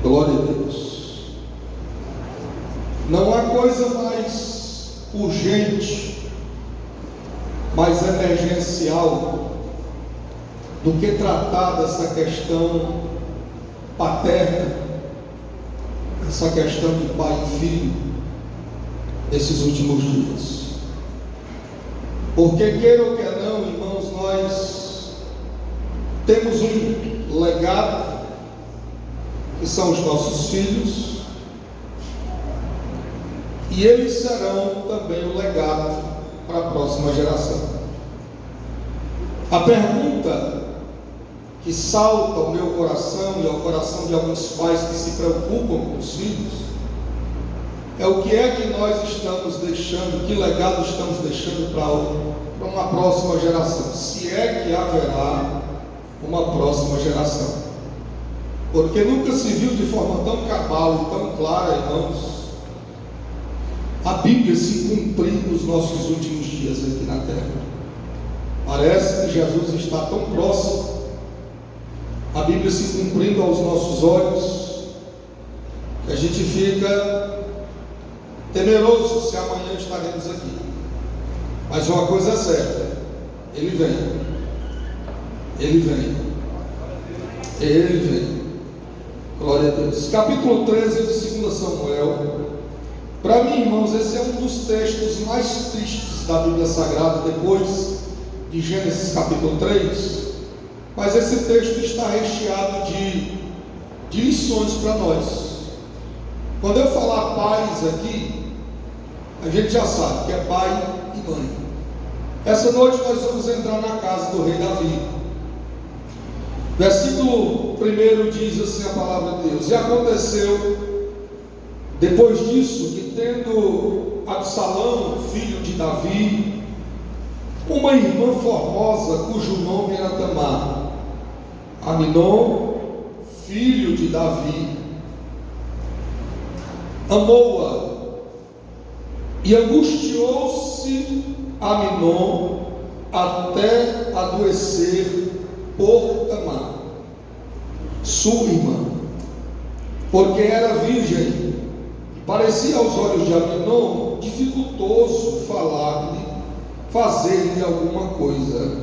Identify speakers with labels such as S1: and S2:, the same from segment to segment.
S1: Glória a Deus. Não há coisa mais urgente, mais emergencial do que tratar dessa questão paterna, essa questão de pai e filho, nesses últimos dias. Porque, queira ou quer não, irmãos, nós temos um legado, que são os nossos filhos, e eles serão também o legado para a próxima geração. A pergunta que salta ao meu coração e ao coração de alguns pais que se preocupam com os filhos é: o que é que nós estamos deixando, que legado estamos deixando para uma próxima geração, se é que haverá uma próxima geração. Porque nunca se viu de forma tão cabal e tão clara, irmãos, a Bíblia se cumprir nos nossos últimos dias aqui na terra. Parece que Jesus está tão próximo, a Bíblia se cumprindo aos nossos olhos, que a gente fica temeroso se amanhã estaremos aqui. Mas uma coisa é certa: Ele vem, Ele vem, Ele vem. Glória a Deus. Capítulo 13 de 2 Samuel. Para mim, irmãos, esse é um dos textos mais tristes da Bíblia Sagrada, depois de Gênesis capítulo 3. Mas esse texto está recheado de lições para nós. Quando eu falar pais aqui, a gente já sabe que é pai e mãe. Essa noite nós vamos entrar na casa do rei Davi. Versículo 1 diz assim a palavra de Deus: e aconteceu depois disso que, tendo Absalão, filho de Davi, uma irmã formosa cujo nome era Tamar, Aminon, filho de Davi, amou-a, e angustiou-se Aminon até adoecer por Tamar, sua irmã, porque era virgem. Parecia aos olhos de Aminon dificultoso falar-lhe, fazer-lhe alguma coisa.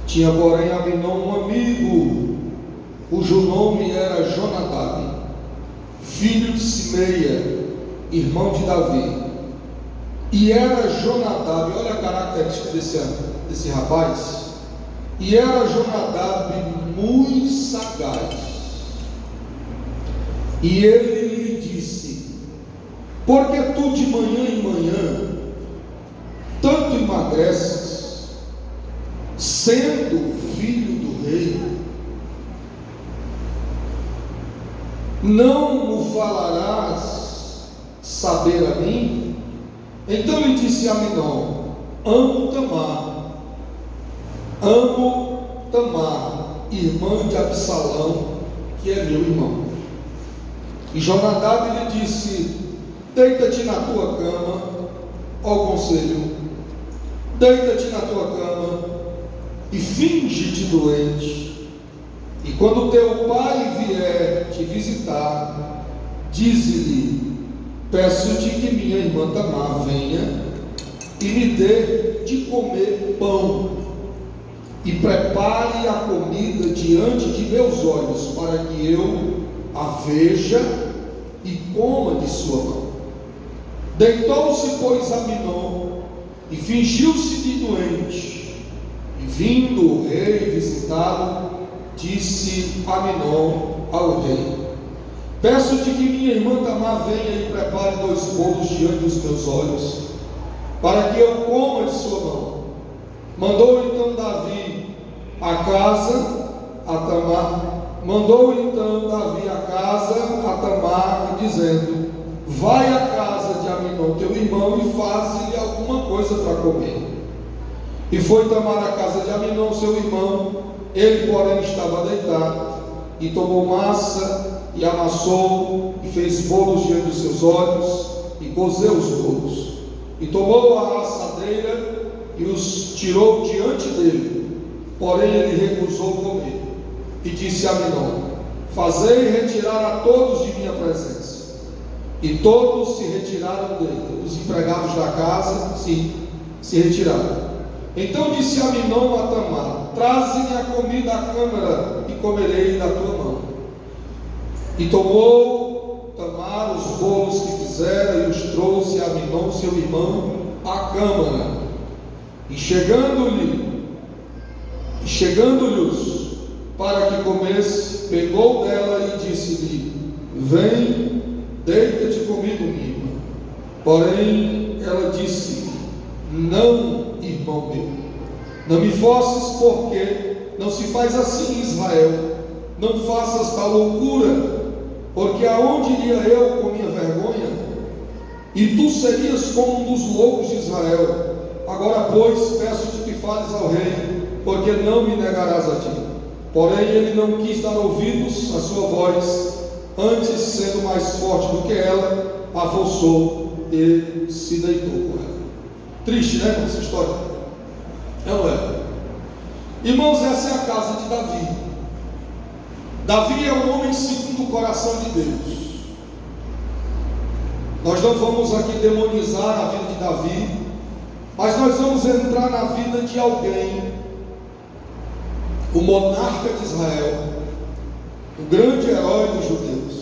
S1: Tinha, porém, Aminon um amigo, cujo nome era Jonadab, filho de Simeia, irmão de Davi. E era Jonadab, olha a característica desse rapaz, e era Jonadab muito sagaz. E ele lhe disse: porque tu de manhã em manhã tanto emagreces, sendo filho do rei? Não me falarás saber a mim? Então lhe disse Aminon: amo Tamar, irmã de Absalão, que é meu irmão. E Jonadab lhe disse: deita-te na tua cama, ó conselho, deita-te na tua cama e finge-te doente, e quando teu pai vier te visitar, dize-lhe: peço-te que minha irmã Tamar venha e me dê de comer pão, e prepare a comida diante de meus olhos, para que eu a veja e coma de sua mão. Deitou-se, pois, Aminon e fingiu-se de doente, e vindo o rei visitá-lo, disse Aminon ao rei: peço-te que minha irmã Tamar venha e prepare 2 bolos diante dos meus olhos, para que eu coma de sua mão. Mandou então Davi a casa a Tamar, dizendo: vai à casa de Aminon teu irmão e faze-lhe alguma coisa para comer. E foi Tamar à casa de Aminon seu irmão, ele porém estava deitado, e tomou massa e amassou, e fez bolos diante dos seus olhos, e cozeu os bolos, e tomou a assadeira e os tirou diante dele, porém ele recusou comer, e disse a Aminon: fazei retirar a todos de minha presença. E todos se retiraram dele. Os empregados da casa se retiraram. Então disse Aminon a Tamar: traze-me a comida à câmara e comerei da tua mão. E tomou Tamar os bolos que fizera e os trouxe a Aminon, seu irmão, à câmara. E chegando-lhes para que comesse, pegou dela e disse-lhe: vem, deita-te comigo, minha irmã. Porém ela disse: não, irmão meu, não me forces, porque não se faz assim em Israel. Não faças tal loucura, porque aonde iria eu com minha vergonha? E tu serias como um dos loucos de Israel. Agora, pois, peço-te que fales ao rei, porque não me negarás a ti. Porém ele não quis dar ouvidos à sua voz, antes, sendo mais forte do que ela, avançou e se deitou com ela. Triste, né, essa história? Não é? Irmãos, essa é a casa de Davi. Davi é um homem segundo o coração de Deus. Nós não vamos aqui demonizar a vida de Davi, mas nós vamos entrar na vida de alguém, o monarca de Israel, o grande herói dos judeus.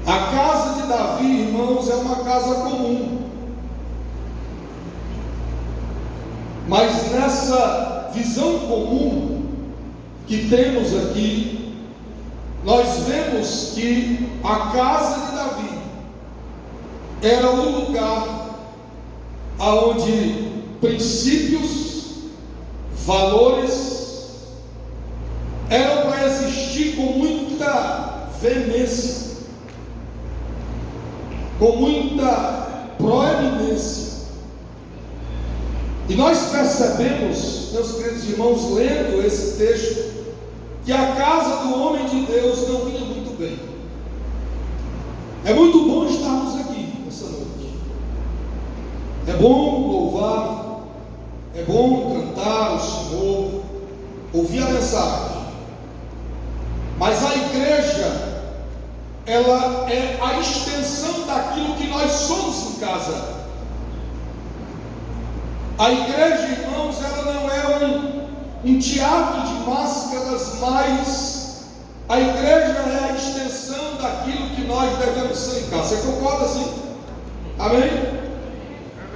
S1: A casa de Davi, irmãos, é uma casa comum, mas nessa visão comum que temos aqui, nós vemos que a casa de Davi era o lugar aonde princípios, valores eram para existir com muita veemência, com muita proeminência. E nós percebemos, meus queridos irmãos, lendo esse texto, que a casa do homem de Deus não vinha muito bem. É muito bom estarmos aqui essa noite. É bom louvar, é bom cantar o Senhor, ouvir a mensagem. Mas a igreja, ela é a extensão daquilo que nós somos em casa. A igreja, irmãos, ela não é um teatro de máscaras, mas a igreja é a extensão daquilo que nós devemos ser em casa. Você concorda assim? Amém?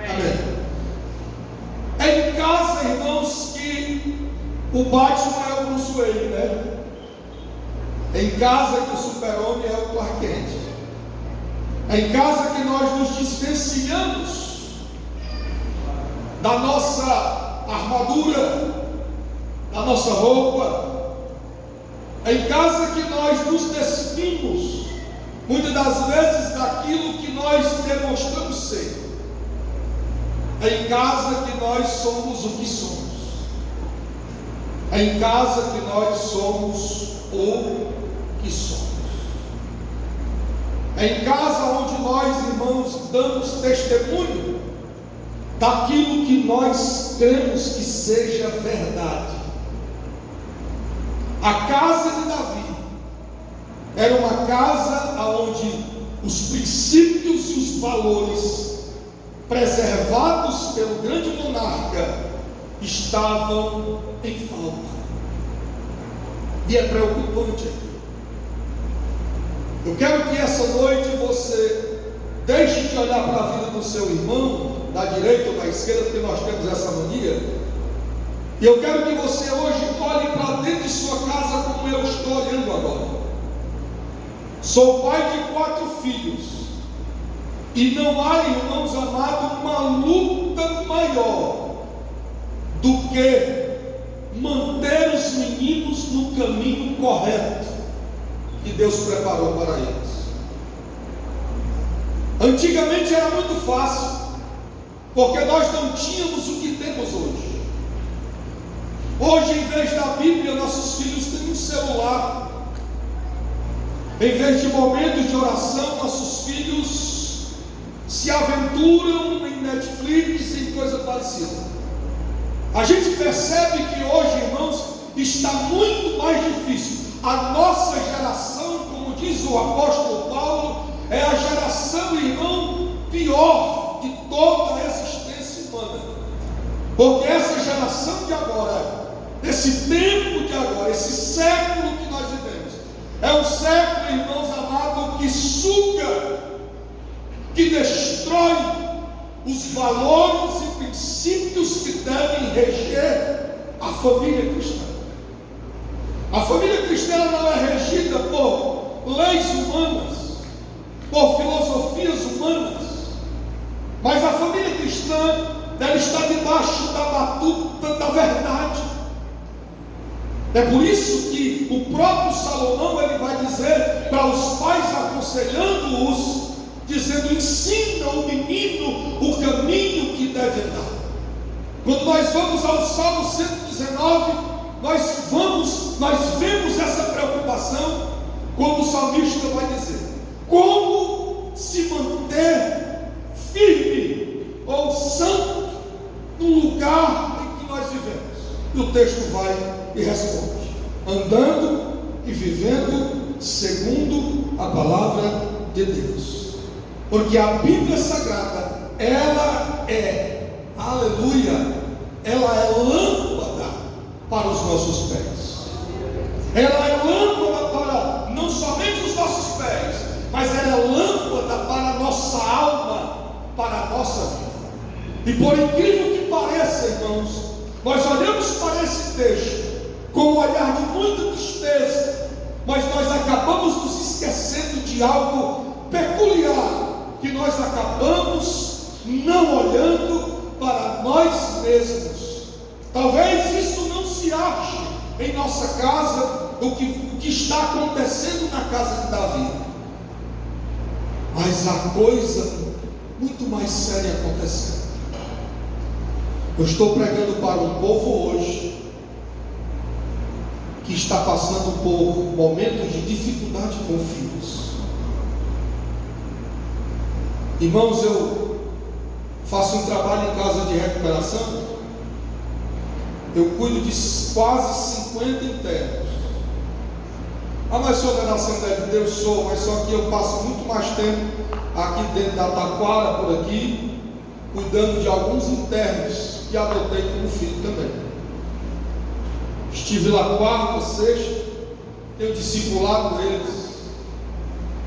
S1: Amém. É em casa, irmãos, que o Batman é o Bruce Wayne, né? É em casa que o super-homem é o Clark Kent. É em casa que nós nos desvencilhamos da nossa armadura, da nossa roupa. É em casa que nós nos despimos, muitas das vezes, daquilo que nós demonstramos ser. É em casa que nós somos o que somos. É em casa que nós somos o que somos. É em casa onde nós, irmãos, damos testemunho daquilo que nós cremos que seja verdade. A casa de Davi era uma casa onde os princípios e os valores preservados pelo grande monarca estavam em falta. E é preocupante aqui. Eu quero que essa noite você deixe de olhar para a vida do seu irmão, da direita ou da esquerda, porque nós temos essa mania. E eu quero que você hoje olhe para dentro de sua casa como eu estou olhando agora. Sou pai de 4 filhos. E não há, irmãos amados, uma luta maior do que manter os meninos no caminho correto que Deus preparou para eles. Antigamente era muito fácil, porque nós não tínhamos o que temos hoje. Hoje, em vez da Bíblia, nossos filhos têm um celular. Em vez de momentos de oração, nossos filhos se aventuram em Netflix e coisa parecida. A gente percebe que hoje, irmãos, está muito mais difícil. a nossa geração, como diz o apóstolo Paulo, é a geração, irmão, pior de toda a existência humana. Porque essa geração de agora, esse tempo de agora, esse século que nós vivemos, é um século, irmãos amados, que suga, que destrói os valores e princípios que devem reger a família cristã. A família cristã não é regida por leis humanas, por filosofias humanas, mas a família cristã deve estar debaixo da batuta da verdade. É por isso que o próprio Salomão ele vai dizer para os pais, aconselhando-os, dizendo: ensina o menino o caminho que deve andar. Quando nós vamos ao Salmo 119, nós vemos essa preocupação, quando o salmista vai dizer: como se manter firme ou santo no lugar em que nós vivemos? E o texto vai e responde: andando e vivendo segundo a palavra de Deus. Porque a Bíblia Sagrada, ela é, aleluia, ela é lâmpada para os nossos pés. Ela é lâmpada para não somente os nossos pés, mas ela é lâmpada para a nossa alma, para a nossa vida. E por incrível que pareça, irmãos, nós olhamos para esse texto com um olhar de muita tristeza, mas nós acabamos nos esquecendo de algo peculiar, que nós acabamos não olhando para nós mesmos. Talvez isso não se ache em nossa casa, o que está acontecendo na casa de Davi, mas há coisa muito mais séria acontecendo. Eu estou pregando para um povo hoje que está passando por momentos de dificuldade com filhos. Irmãos, eu faço um trabalho em casa de recuperação. Eu cuido de quase 50 internos. Ah, mas senhor da Assembleia de Deus, sou, mas só que eu passo muito mais tempo aqui dentro da Taquara, por aqui, cuidando de alguns internos que adotei como filho também. Estive lá quarta, sexta, tenho discipulado eles.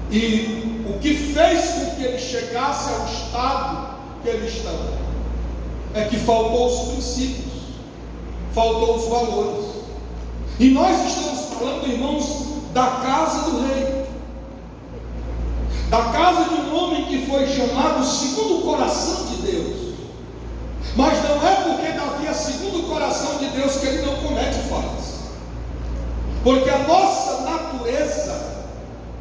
S1: E o que fez com que eles chegassem ao estado que eles estão é que faltou os princípios, faltou os valores. E nós estamos falando, irmãos, da casa do rei, da casa de um homem que foi chamado segundo o coração de Deus. Mas não é porque Davi é segundo o coração de Deus que ele não comete falhas, porque a nossa natureza,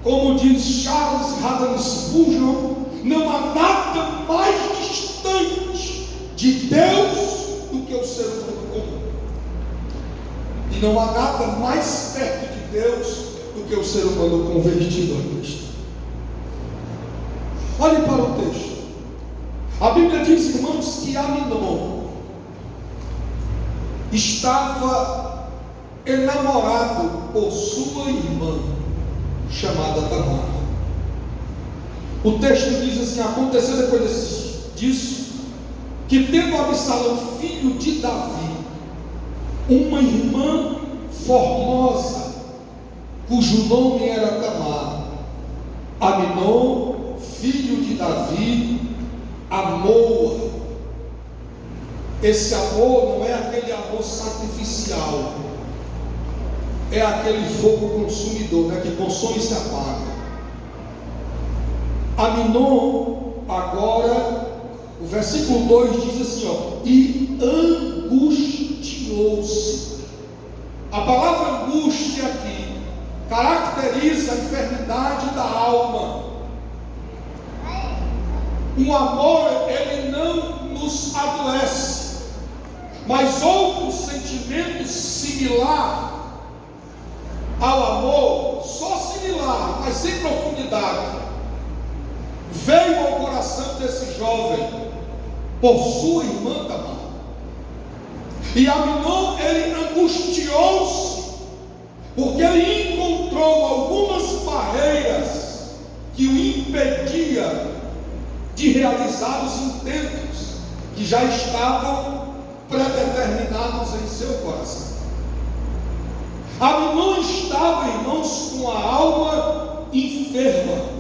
S1: como diz Charles Haddon Spurgeon, não há nada mais distante de Deus do que o ser humano comum, e não há nada mais perto de Deus do que o ser humano convertido a Cristo. Olhe para o texto. A Bíblia diz, irmãos, que Aminon estava enamorado por sua irmã, chamada Tamar. O texto diz assim: aconteceu depois disso, que tendo Absalão, filho de Davi, uma irmã formosa, cujo nome era Tamar, Aminon, filho de Davi, amou-a. Esse amor não é aquele amor sacrificial, é aquele fogo consumidor, né, que consome e se apaga. Aminon, agora, o versículo 2 diz assim, e angustiou-se. A palavra angústia aqui caracteriza a enfermidade da alma. O amor, ele não nos adoece, mas outro sentimento similar ao amor, só similar, mas sem profundidade, veio ao coração desse jovem por sua irmã Tamar. E Aminon, ele angustiou-se, porque ele realizar os intentos que já estavam predeterminados em seu coração. Aminon estava, irmãos, com a alma enferma.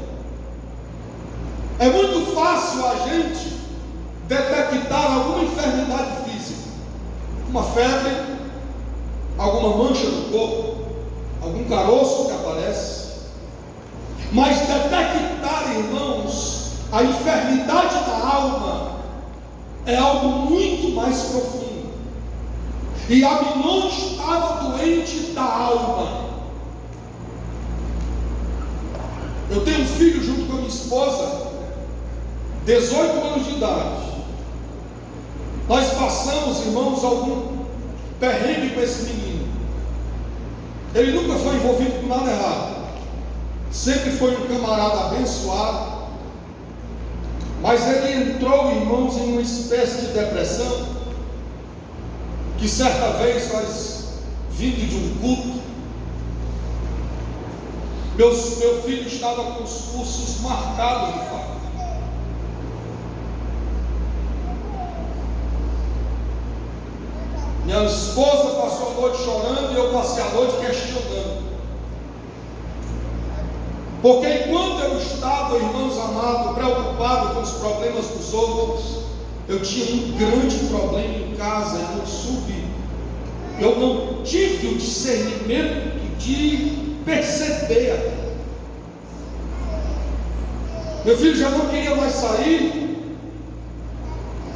S1: É muito fácil a gente detectar alguma enfermidade física, uma febre, alguma mancha no corpo, algum caroço que aparece. Mas detectar, irmãos, a enfermidade da alma é algo muito mais profundo. E Aminon estava doente da alma. Eu tenho um filho junto com a minha esposa, 18 anos de idade. Nós passamos, irmãos, algum perrengue com esse menino. Ele nunca foi envolvido com nada errado. Sempre foi um camarada abençoado. Mas ele entrou, irmãos, em uma espécie de depressão, que certa vez nós, vindo de um culto, meu filho estava com os pulsos marcados de fato. Minha esposa passou a noite chorando e eu passei a noite questionando. Porque enquanto eu estava, irmãos amados, preocupado com os problemas dos outros, eu tinha um grande problema em casa, eu não tive o discernimento de perceber aquilo. Meu filho já não queria mais sair,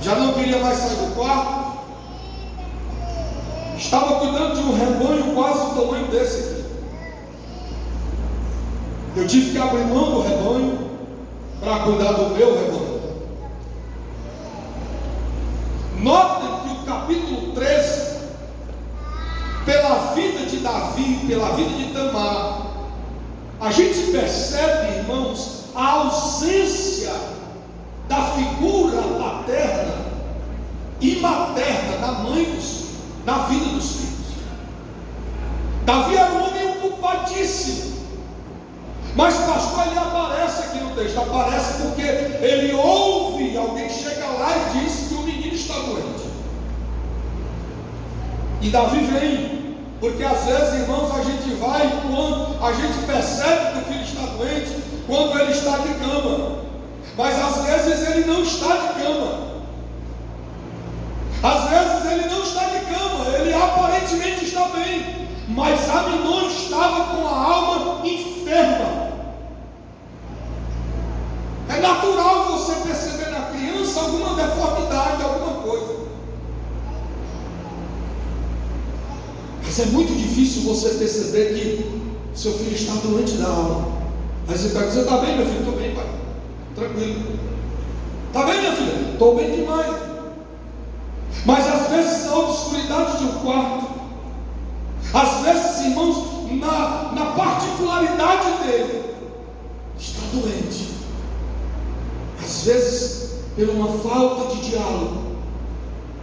S1: já não queria mais sair do quarto, estava cuidando de um rebanho quase do tamanho desse aqui. Eu tive que abrir mão do rebanho para cuidar do meu rebanho. Notem que o capítulo 13, pela vida de Davi, pela vida de Tamar, a gente percebe, irmãos, a ausência da figura paterna e materna da mãe dos filhos, na vida dos filhos. Davi era um homem ocupadíssimo. Mas pastor, ele aparece aqui no texto. Aparece porque ele ouve alguém chega lá e diz que o menino está doente. E Davi vem, porque às vezes, irmãos, a gente vai quando a gente percebe que o filho está doente, quando ele está de cama. Mas às vezes ele não está de cama. Às vezes ele não está de cama, ele aparentemente está bem, mas Aminon estava com a alma enferma. É natural você perceber na criança alguma deformidade, alguma coisa. Mas é muito difícil você perceber que seu filho está doente da alma. Aí você está dizendo, está bem, meu filho? Estou bem, pai. Tranquilo. Está bem, minha filha? Estou bem demais. Mas às vezes na obscuridade de um quarto, às vezes, irmãos, na particularidade dele, está doente. Às vezes, por uma falta de diálogo,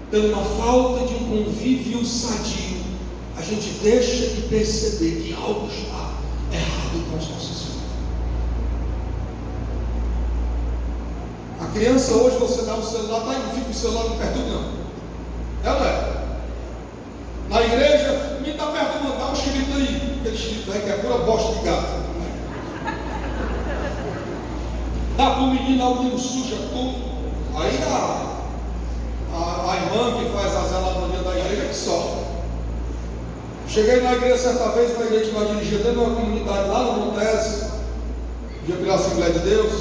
S1: por uma falta de um convívio sadio, a gente deixa de perceber que algo está errado com os nossos filhos. A criança hoje, você dá o celular, não fica o celular não perturba não. Ela é. Na igreja, me está perto, dá um xilito aí. Aquele xilito aí que é pura bosta de gato. Dá para o menino, o menino suja tudo. Aí a irmã que faz a zeladoria da igreja que sofre. Cheguei na igreja certa vez, na igreja que nós dirigíamos, dentro de uma comunidade lá no Montese, dia pela Assembleia de Deus.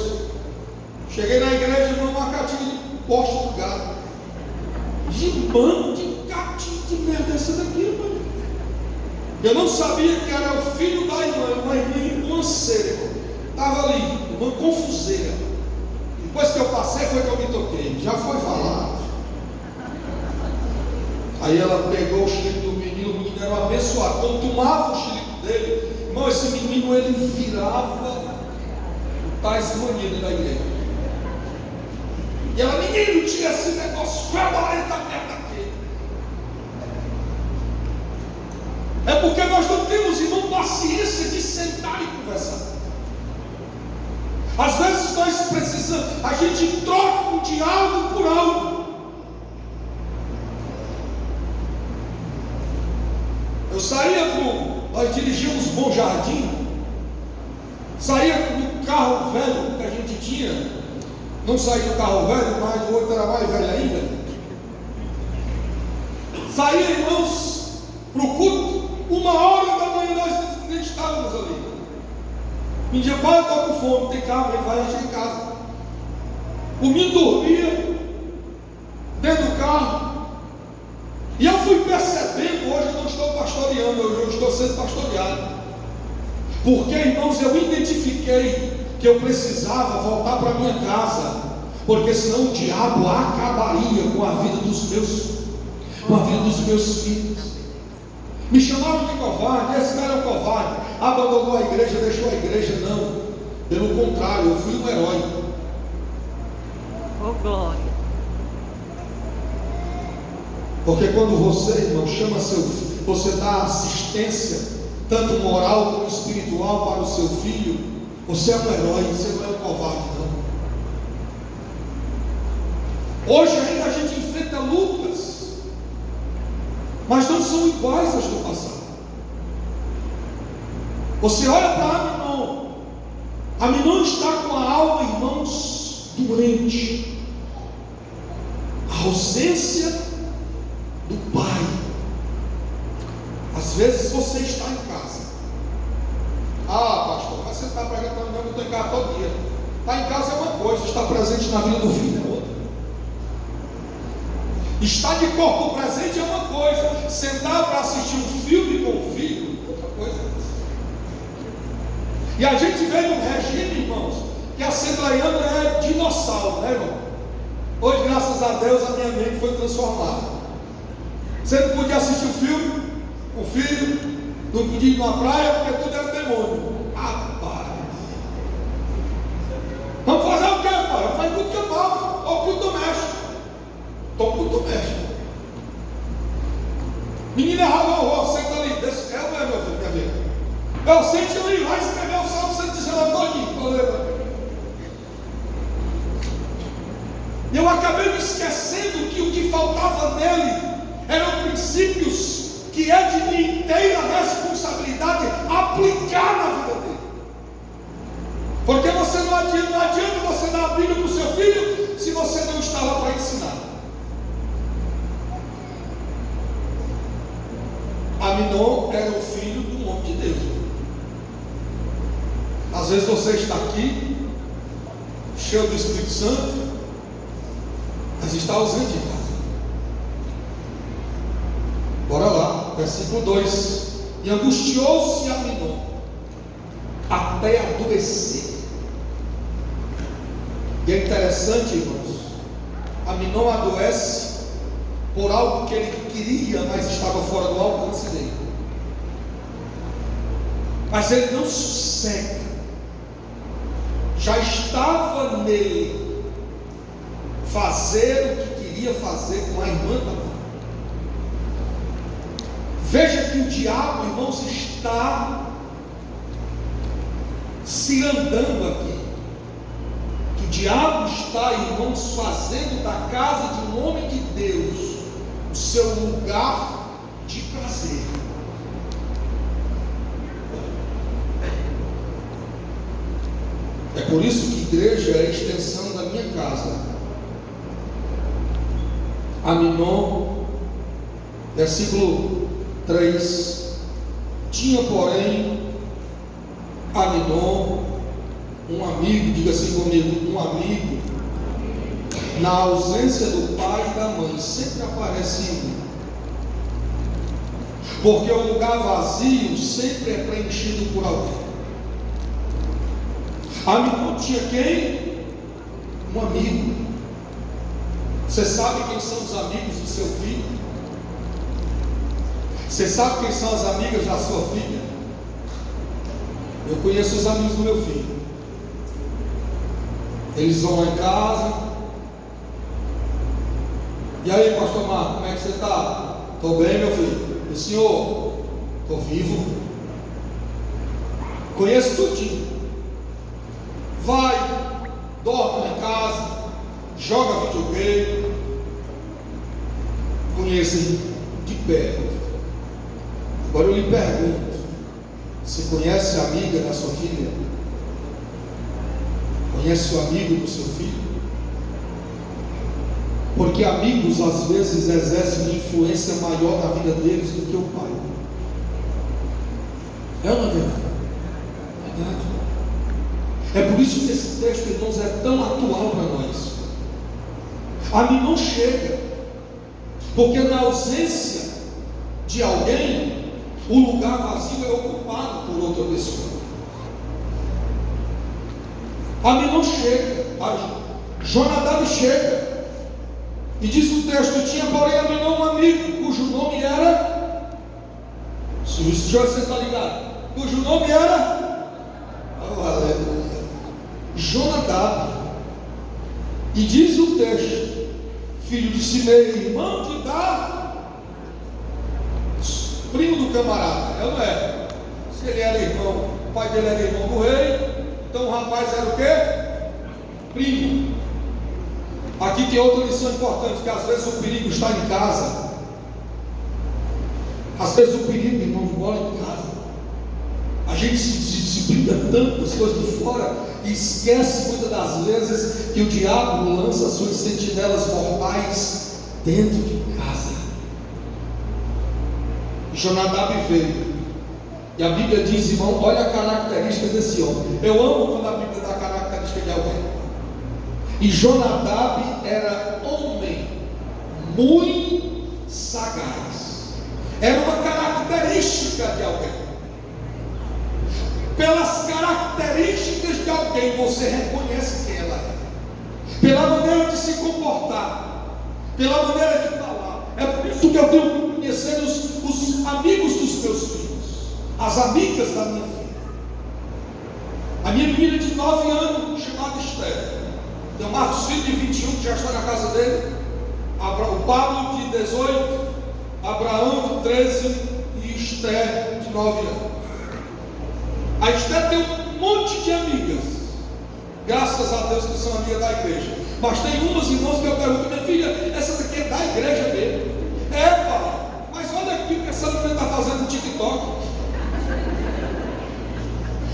S1: Cheguei na igreja e vi uma catinha de bosta do gato. Irmão, que gatinho de merda é essa daqui, mano? Eu não sabia que era o filho da irmã, uma irmã romanceira. Estava ali, uma confuseira. Depois que eu passei, foi que eu me toquei. Já foi falado. Aí ela pegou o xilique do menino, o menino era um abençoado. Quando tomava o xilique dele, irmão, esse menino ele virava o tais manido da igreja. E ela, menino, tira esse negócio fedorento da merda aqui. É porque nós não temos, irmão, paciência de sentar e conversar. Às vezes nós precisamos precisamos, a gente troca o diálogo por algo. Eu saía nós dirigíamos Bom Jardim, saía no carro velho que a gente tinha, não saía do carro velho, mas o outro era mais velho ainda. Saía, irmãos, para o culto, 1h nós estávamos ali. Um dia, pai, eu estou com fome, tem carro, ele vai encher em casa. O menino dormia dentro do carro. E eu fui percebendo, hoje eu não estou pastoreando, hoje eu estou sendo pastoreado. Porque, irmãos, eu identifiquei que eu precisava voltar para minha casa, porque senão o diabo acabaria com a vida dos meus filhos. Me chamaram de covarde, esse cara é um covarde, abandonou a igreja, deixou a igreja. Não, pelo contrário, eu fui um herói.
S2: Oh, glória.
S1: Porque quando você, irmão, chama seu filho, você dá assistência, tanto moral como espiritual, para o seu filho, você é um herói, você não é um covarde, não. Hoje ainda a gente enfrenta lutas, mas não são iguais às do passado. Você olha para Aminon está com a alma, irmãos, doente. A ausência do pai. Às vezes você está em casa. Ah, pastor, mas você está pregando para mim, eu estou em casa todo dia. Estar em casa é uma coisa, estar presente na vida do filho é outra. Estar de corpo presente é uma coisa, sentar para assistir um filme com o filho é outra coisa. E a gente vê num regime, irmãos, que assembleiano é dinossauro, né, irmão? Hoje, graças a Deus, a minha mente foi transformada. Você não podia assistir um filme com o filho, não podia ir numa praia, porque tudo era demônio. Rapaz! Vamos fazer o quê, pai? Vamos fazer tudo que eu falo, ou culto doméstico. Estou culto doméstico. Menina errou, senta ali. Desse, é o meu filho, quer ver? Eu sente ali, vai escrever o Salmo 119 todinho. E eu acabei me esquecendo que o que faltava nele eram princípios que é de minha inteira responsabilidade aplicar na vida dele. Porque você não adianta você dar a Bíblia para o seu filho se você não está lá para ensinar. Aminon era o filho do homem de Deus. Às vezes você está aqui, cheio do Espírito Santo, mas está ausente de casa. Bora lá, versículo 2. E angustiou-se Aminon até adoecer. E é interessante, irmãos, Aminon adoece por algo que ele queria, mas estava fora do alcance dele. Mas ele não sossega. Já estava nele fazer o que queria fazer com a irmã da. Veja que o diabo, irmãos, está se andando aqui. Que o diabo está, irmãos, fazendo da casa de um homem de Deus o seu lugar de prazer. É por isso que igreja é a extensão da minha casa. Aminon, versículo 3. Tinha, porém, Aminon um amigo, diga assim comigo, um amigo, na ausência do pai e da mãe, sempre aparece um, porque o lugar vazio sempre é preenchido por alguém. Aminon tinha quem? Um amigo. Você sabe quem são os amigos do seu filho? Você sabe quem são as amigas da sua filha? Eu conheço os amigos do meu filho. Eles vão lá em casa. E aí, pastor Marco, como é que você está? Estou bem, meu filho. E o senhor? Estou vivo. Conheço tudinho. Vai dorme em casa, joga videogame, conhecem de perto. Agora eu lhe pergunto, você conhece a amiga da sua filha? Conhece o amigo do seu filho? Porque amigos às vezes exercem uma influência maior na vida deles do que o pai. É uma verdade. Verdade. É por isso que esse texto, irmãos, é tão atual para nós. A mim não chega, porque na ausência de alguém, o lugar vazio é ocupado por outra pessoa. A mim não chega. Jonadab chega. E diz o texto: tinha porém Aminon um amigo, cujo nome era, se você está ligado, cujo nome era, oh, aleluia, Jonadab. E diz o texto: filho de Simei, irmão de Dá, primo do camarada. É ou não é? Se ele era irmão, o pai dele era irmão do rei, então o rapaz era o quê? Primo. Aqui tem outra lição importante, que às vezes o perigo está em casa. Às vezes o perigo, irmão, mora em casa. A gente se brinca tanto das coisas de fora e esquece muitas das vezes que o diabo lança suas sentinelas mortais dentro de casa. Jonadab veio. E a Bíblia diz, irmão, olha a característica desse homem. Eu amo quando a Bíblia dá a característica de alguém. E Jonadab era homem muito sagaz. Era uma característica de alguém. Pelas características de alguém você reconhece quem ela é. Pela maneira de se comportar, pela maneira de falar. É por isso que eu tenho que conhecer os amigos dos meus filhos, as amigas da minha filha. A minha menina de 9 anos, chamada Esther. Tem o Marcos Filho de 21, que já está na casa dele. O Pablo de 18, Abraão de 13 e Esther de 9 anos. A Esther tem um monte de amigas, graças a Deus que são amigas da igreja. Mas tem umas irmãs que eu pergunto: minha filha, essa daqui é da igreja mesmo? É, pai, mas olha aqui o que essa menina está fazendo no TikTok.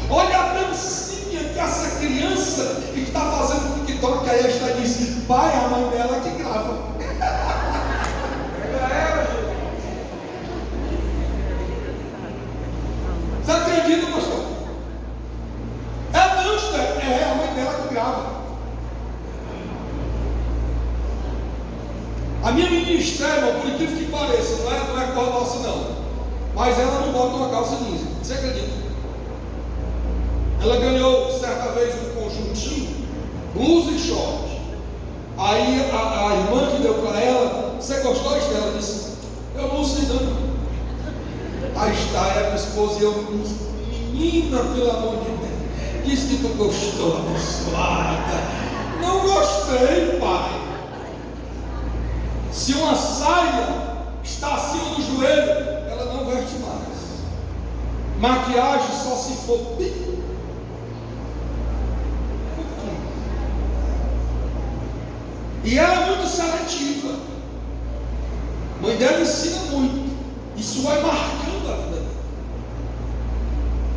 S1: Olha a dancinha que essa criança que está fazendo no TikTok. Aí a Esther diz: pai, a mãe dela que grava. Você acredita, pastor? Não, Esther, é a mãe dela que grava. A minha menina Esther, por incrível que pareça, não é cor nossa não, mas ela não bota uma calça jeans. Você acredita? Ela ganhou certa vez um conjuntinho, blusa e short. Aí a irmã que deu para ela: você gostou, Esther? Ela disse: eu não sei não. Aí está a minha esposa e eu: menina, pelo amor de Deus, diz que tu gostou, abençoada. Não gostei, pai. Se uma saia está acima do joelho, ela não veste mais. Maquiagem só se for bem. E ela é muito seletiva. A mãe dela ensina muito. Isso vai marcando a vida dela.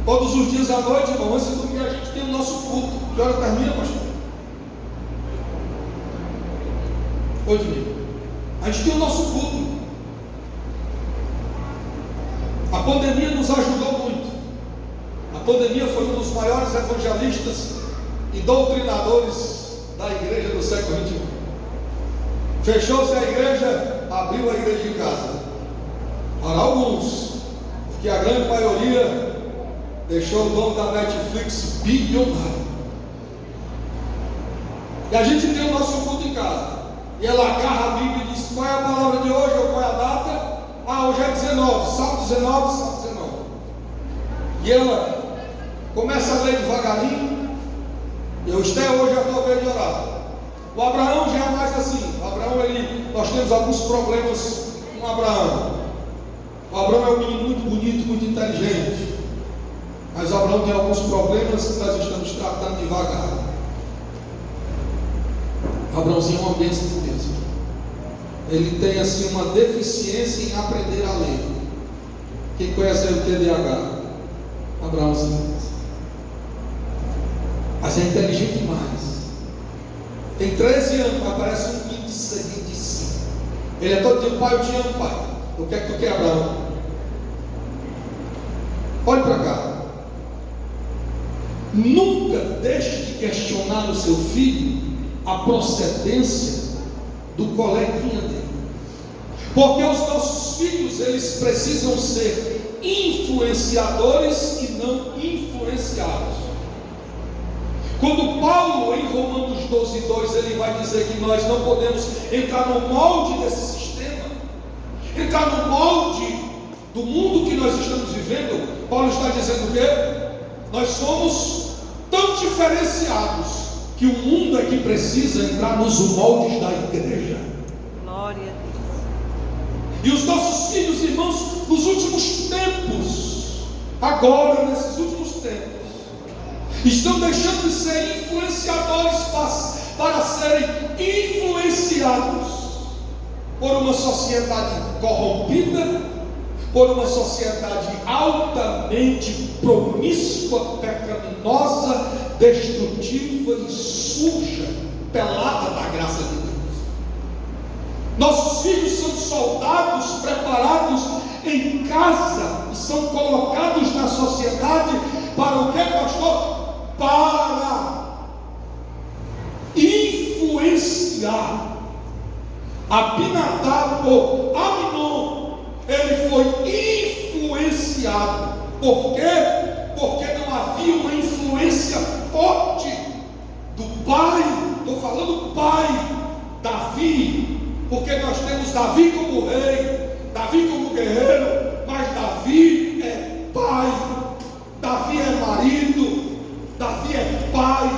S1: Todos os dias à noite, irmão, antes de dormir, a gente tem o nosso culto. Que hora termina, pastor? 8h30. A gente tem o nosso culto. A pandemia nos ajudou muito. A pandemia foi um dos maiores evangelistas e doutrinadores da igreja do século XXI. Fechou-se a igreja, abriu a igreja em casa. Para alguns, porque a grande maioria deixou o dono da Netflix bilionário. E a gente tem o nosso culto em casa. E ela agarra a Bíblia e diz: qual é a palavra de hoje, ou qual é a data? Hoje é 19, Salmo 19, Salmo 19. E ela começa a ler devagarinho. Eu Esther, hoje já estou vendo de orar. O Abraão já é mais assim. O Abraão, nós temos alguns problemas com o Abraão. O Abraão é um menino muito bonito, muito inteligente. Mas o Abraão tem alguns problemas que nós estamos tratando devagar. Abraãozinho é uma bênção de Deus. Ele tem assim uma deficiência em aprender a ler. Quem conhece o TDAH? Abraãozinho. Mas é inteligente demais. Tem 13 anos, mas parece um índice de 5. Ele é todo dia, pai, eu te amo, pai. O que é que tu quer, Abraão? Olhe para cá. Nunca deixe de questionar o seu filho a procedência do coleguinha dele. Porque os nossos filhos, eles precisam ser influenciadores e não influenciados. Quando Paulo, em Romanos 12:2, ele vai dizer que nós não podemos entrar no molde desse sistema, entrar no molde do mundo que nós estamos vivendo. Paulo está dizendo o quê? Nós somos tão diferenciados que o mundo é que precisa entrar nos moldes da igreja.
S2: Glória a Deus.
S1: E os nossos filhos, irmãos, nos últimos tempos, agora, nesses últimos tempos, estão deixando de ser influenciadores para serem influenciados por uma sociedade corrompida, por uma sociedade altamente promíscua, pecaminosa, destrutiva e suja, pelada da graça de Deus. Nossos filhos são soldados preparados em casa e são colocados na sociedade para o que, pastor? Para influenciar. Abinadab ou Aminon, ele foi influenciado. Por quê? Porque não havia uma influência forte do pai. Estou falando pai, Davi, porque nós temos Davi como rei, Davi como guerreiro, mas Davi é pai, Davi é marido, Davi é pai.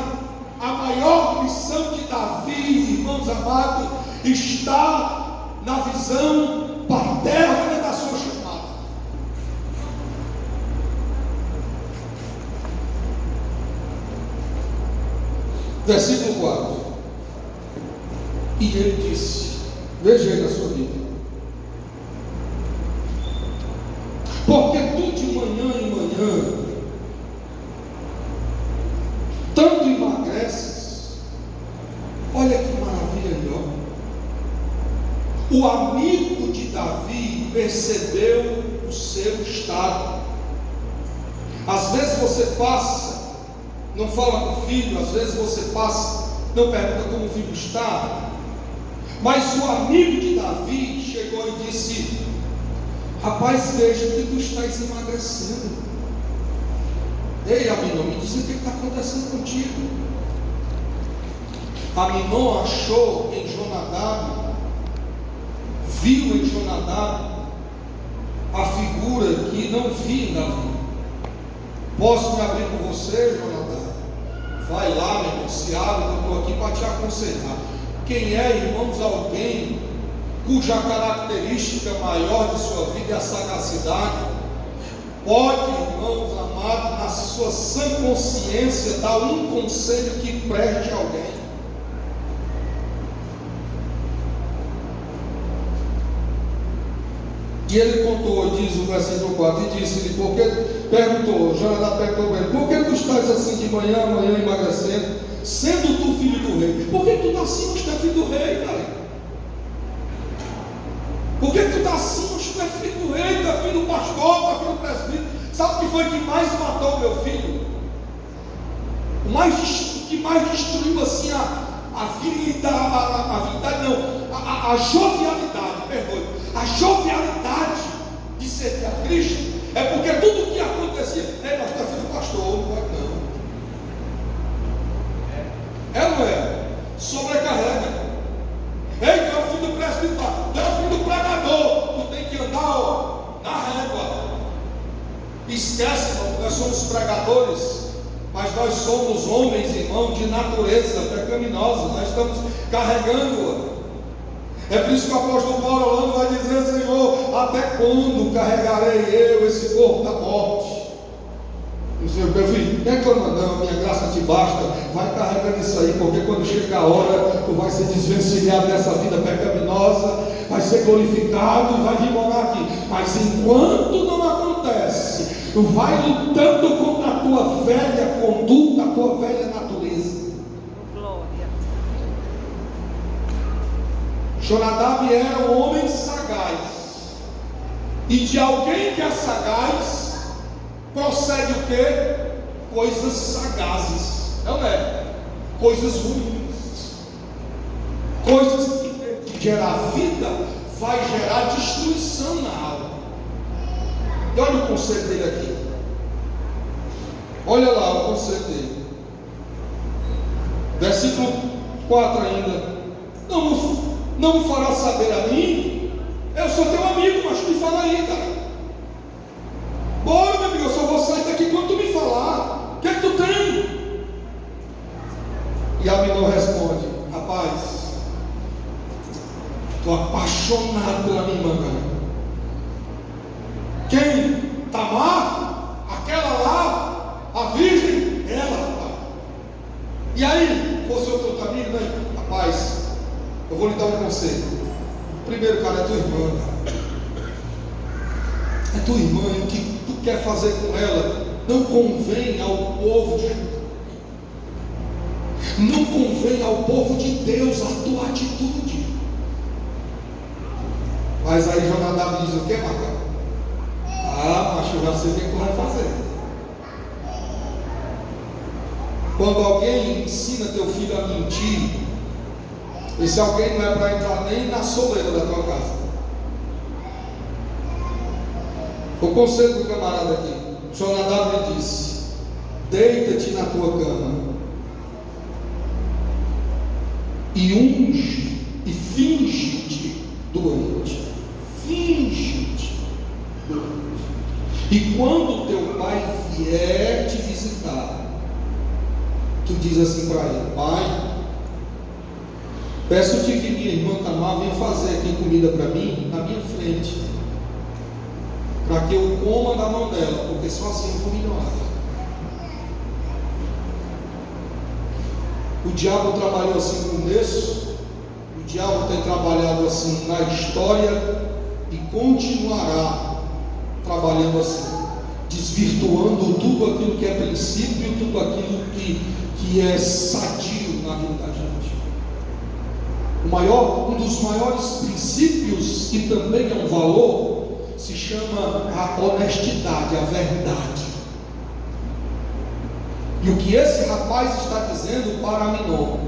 S1: A maior missão de Davi, irmãos amados, está na visão paterna da sua chamada. Versículo 4. E ele disse, veja aí na sua Bíblia: porque tu de manhã em manhã tanto emagreces. Olha que maravilha aí, ó. O amigo de Davi percebeu o seu estado. Às vezes você passa, não fala com o filho, às vezes você passa, não pergunta como o filho está, mas o amigo de Davi chegou e disse: rapaz, veja que tu estás emagrecendo. Ei, Aminon, me diz o que está acontecendo contigo. Aminon achou em Jonadab, viu em Jonadab a figura que não vi em Davi. Posso me abrir com você, Jonadab? Vai lá, meu irmão, se abre, eu estou aqui para te aconselhar. Quem é, irmãos, alguém cuja característica maior de sua vida é a sagacidade, pode, irmãos amados, na sua sã consciência, dar um conselho que preste a alguém. E ele contou, diz o versículo 4, e disse-lhe, porque perguntou, Jonadab perguntou para ele: por que tu estás assim de manhã a manhã emagrecendo, sendo tu filho do rei? Por que tu está assim, mas tu é filho do rei, cara? Por que tu está assim, mas tu é filho do rei, tu é filho do pastor, tu é filho do presbítero? Sabe o que foi que mais matou o meu filho? O que mais destruiu assim a virilidade, não, a jovialidade, perdoe, a jovialidade de servir a Cristo, é porque tudo o que acontecia, mas tu é filho do pastor, não pode não. É ou não é? Sobrecarrega. Ei, tu é o filho do presbítero, tu é o filho do pregador, tu tem que andar na régua. Esquece, irmão, nós somos pregadores, mas nós somos homens, irmão, de natureza pecaminosa, nós estamos carregando. É por isso que o apóstolo Paulo Orlando vai dizer: Senhor, até quando carregarei eu esse corpo da morte? O Senhor, meu filho, reclama não, minha graça te basta. vai carregando isso aí, porque quando chega a hora, tu vai ser desvencilhado dessa vida pecaminosa, vai ser glorificado e vai vir morar aqui. Mas enquanto não acontece, tu vai lutando contra a tua velha conduta, a tua velha natureza.
S2: Glória.
S1: Jonadab era um homem sagaz, e de alguém que é sagaz procede o quê? Coisas sagazes, não é? Coisas ruins, coisas que em vez de gerar vida, vai gerar destruição na alma. E olha o conselho dele aqui, olha lá o conselho dele, versículo 4 ainda: não me fará saber a mim, eu sou teu amigo, mas me fala aí, cara. Bora, meu amigo, eu só vou sair daqui quando tu me falar. O que é que tu tem? E Aminon responde: rapaz, estou apaixonado pela minha irmã, cara. Quem? Tamar? Aquela lá? A virgem? Ela, rapaz. E aí, fosse outro amigo, né? Rapaz, eu vou lhe dar um conselho. Primeiro, cara, é tua irmã, cara. É tua irmã, e o que tu quer fazer com ela não convém ao povo de não convém ao povo de Deus a tua atitude. Mas aí Jonadab diz o que, Marcão? Macho, eu já sei o que tu vai fazer. Quando alguém ensina teu filho a mentir, esse alguém não é para entrar nem na soleira da tua casa. O conselho do camarada aqui, Jonadab lhe disse: deita-te na tua cama e unge e finge-te doente. Finge-te doente. E quando teu pai vier te visitar, tu diz assim para ele: pai, peço-te que minha irmã Tamar venha fazer aqui comida para mim na minha frente, para que eu coma da mão dela, porque só assim eu vou melhorar. O diabo trabalhou assim no começo, o diabo tem trabalhado assim na história e continuará trabalhando assim, desvirtuando tudo aquilo que é princípio, tudo aquilo que é sadio na vida da gente. Um dos maiores princípios, que também é um valor, se chama a honestidade, a verdade. E o que esse rapaz está dizendo para Aminon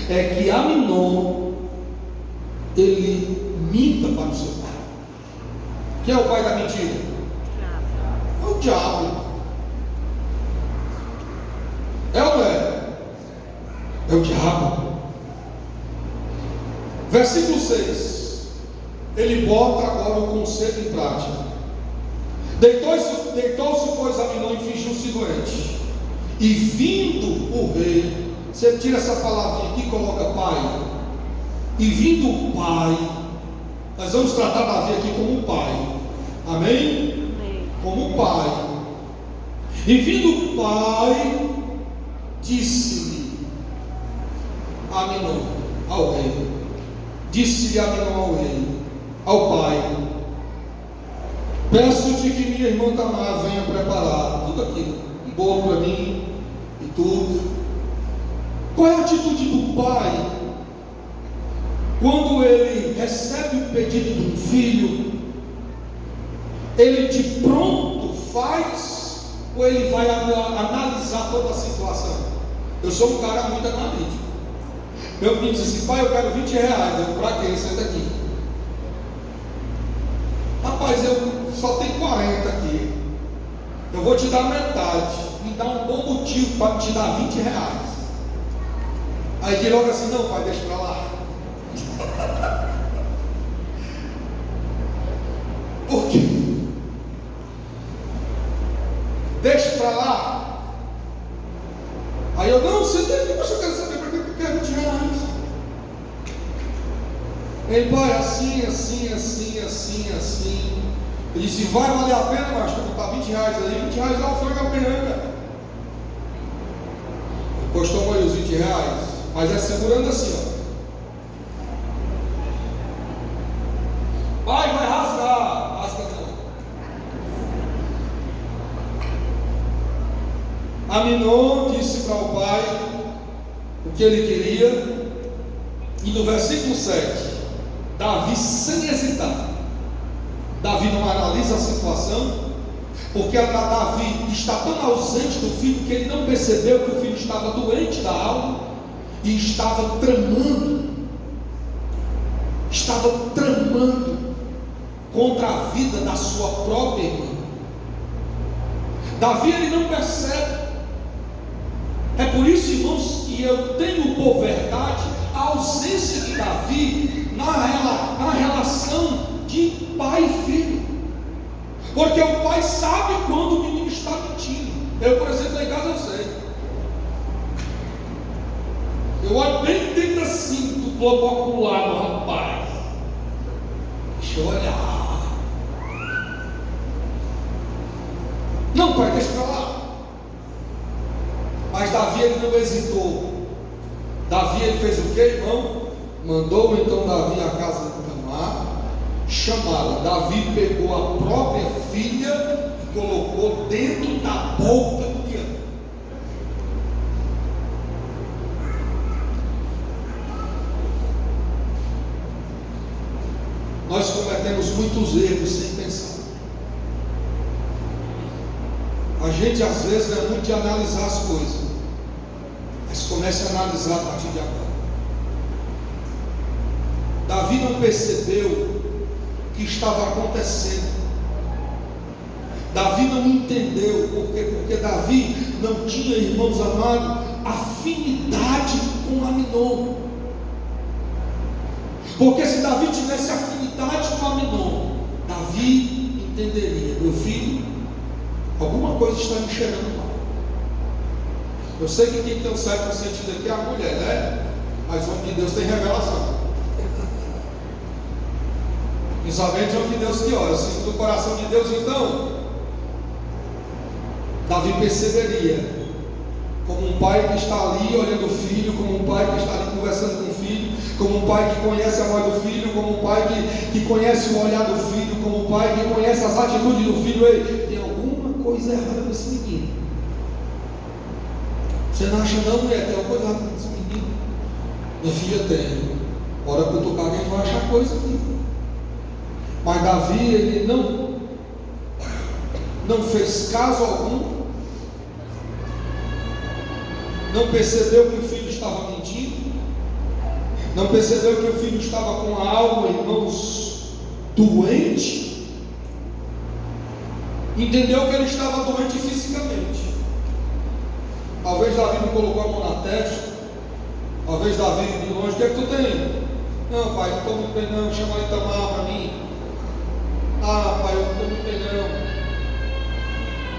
S1: é que Aminon, ele minta para o seu pai. Quem é o pai da mentira? É o diabo. É ou não é? É o diabo. Versículo 6. Ele bota agora o conceito em prática. Deitou-se, pois, Aminon e fingiu-se doente. E vindo o rei, você tira essa palavrinha aqui e coloca pai. E vindo o pai, nós vamos tratar Davi aqui como pai. Amém? Como pai. E vindo o pai, disse-lhe Aminon ao rei. Disse-lhe Aminon ao rei, ao pai: peço-te que minha irmã Tamar venha preparar tudo aquilo, um bolo para mim e tudo. Qual é a atitude do pai quando ele recebe o pedido de um filho? Ele de pronto faz, ou ele vai analisar toda a situação? Eu sou um cara muito analítico. Meu filho disse assim: pai, eu quero 20 reais. Eu: para quê? Senta aqui. Rapaz, eu só tenho 40 aqui. Eu vou te dar metade. Me dá um bom motivo para te dar 20 reais. Aí ele logo assim: não, pai, deixa para lá. Por quê? Deixa para lá. Aí eu: não, senta aqui, mas eu quero saber para que eu quero 20 reais. Ele: pai, assim. Ele disse: vai valer a pena, mas tu botar 20 reais aí, 20 reais é uma franca piranga. Depois toma aí os 20 reais. Mas é segurando assim, ó. Pai, vai rasgar. Rasga não. Aminon disse para o pai o que ele queria. E no versículo 7, Davi, sem hesitar, Davi não analisa a situação, porque Davi está tão ausente do filho que ele não percebeu que o filho estava doente da alma e estava tramando contra a vida da sua própria irmã. Davi, ele não percebe. É por isso, irmãos, que eu tenho por verdade a ausência de Davi na relação de pai e filho, porque o pai sabe quando o menino está mentindo. Eu, por exemplo, lá em casa eu sei. Eu olho bem dentro assim do globo ocular do rapaz. Deixa eu olhar. Não, pai, deixa pra lá. Mas Davi, ele não hesitou. Davi, ele fez o que, irmão? Mandou então Davi à casa de Tamar, chamá-la. Davi pegou a própria filha e colocou dentro da boca do piano. Nós cometemos muitos erros sem pensar. A gente às vezes não é muito de analisar as coisas, mas comece a analisar a partir de agora. Davi não percebeu o que estava acontecendo. Davi não entendeu porque Davi não tinha, irmãos amados, afinidade com Aminon. Porque se Davi tivesse afinidade com Aminon, Davi entenderia: meu filho, alguma coisa está me cheirando mal. Eu sei que quem tem um certo sentido aqui é a mulher, né? Mas o homem de Deus tem revelação. Principalmente é o de Deus que ora. Segundo o coração de Deus, então, Davi perceberia, como um pai que está ali olhando o filho, como um pai que está ali conversando com o filho, como um pai que conhece a voz do filho, como um pai que conhece o olhar do filho, como um pai que conhece as atitudes do filho. Ei, tem alguma coisa errada com esse menino. Você não acha não, mulher? Tem alguma coisa errada com esse menino? Minha filha tem. Bora cutucar, alguém vai achar coisa aqui. Mas Davi, ele não fez caso algum, não percebeu que o filho estava mentindo, não percebeu que o filho estava com a alma, irmãos, doente, entendeu que ele estava doente fisicamente. Talvez Davi não colocou a mão na testa, talvez Davi de longe: o que é que tu tem? Não, pai, não estou muito bem não, chama a Itamar para mim. Ah, pai, eu não estou muito bem não,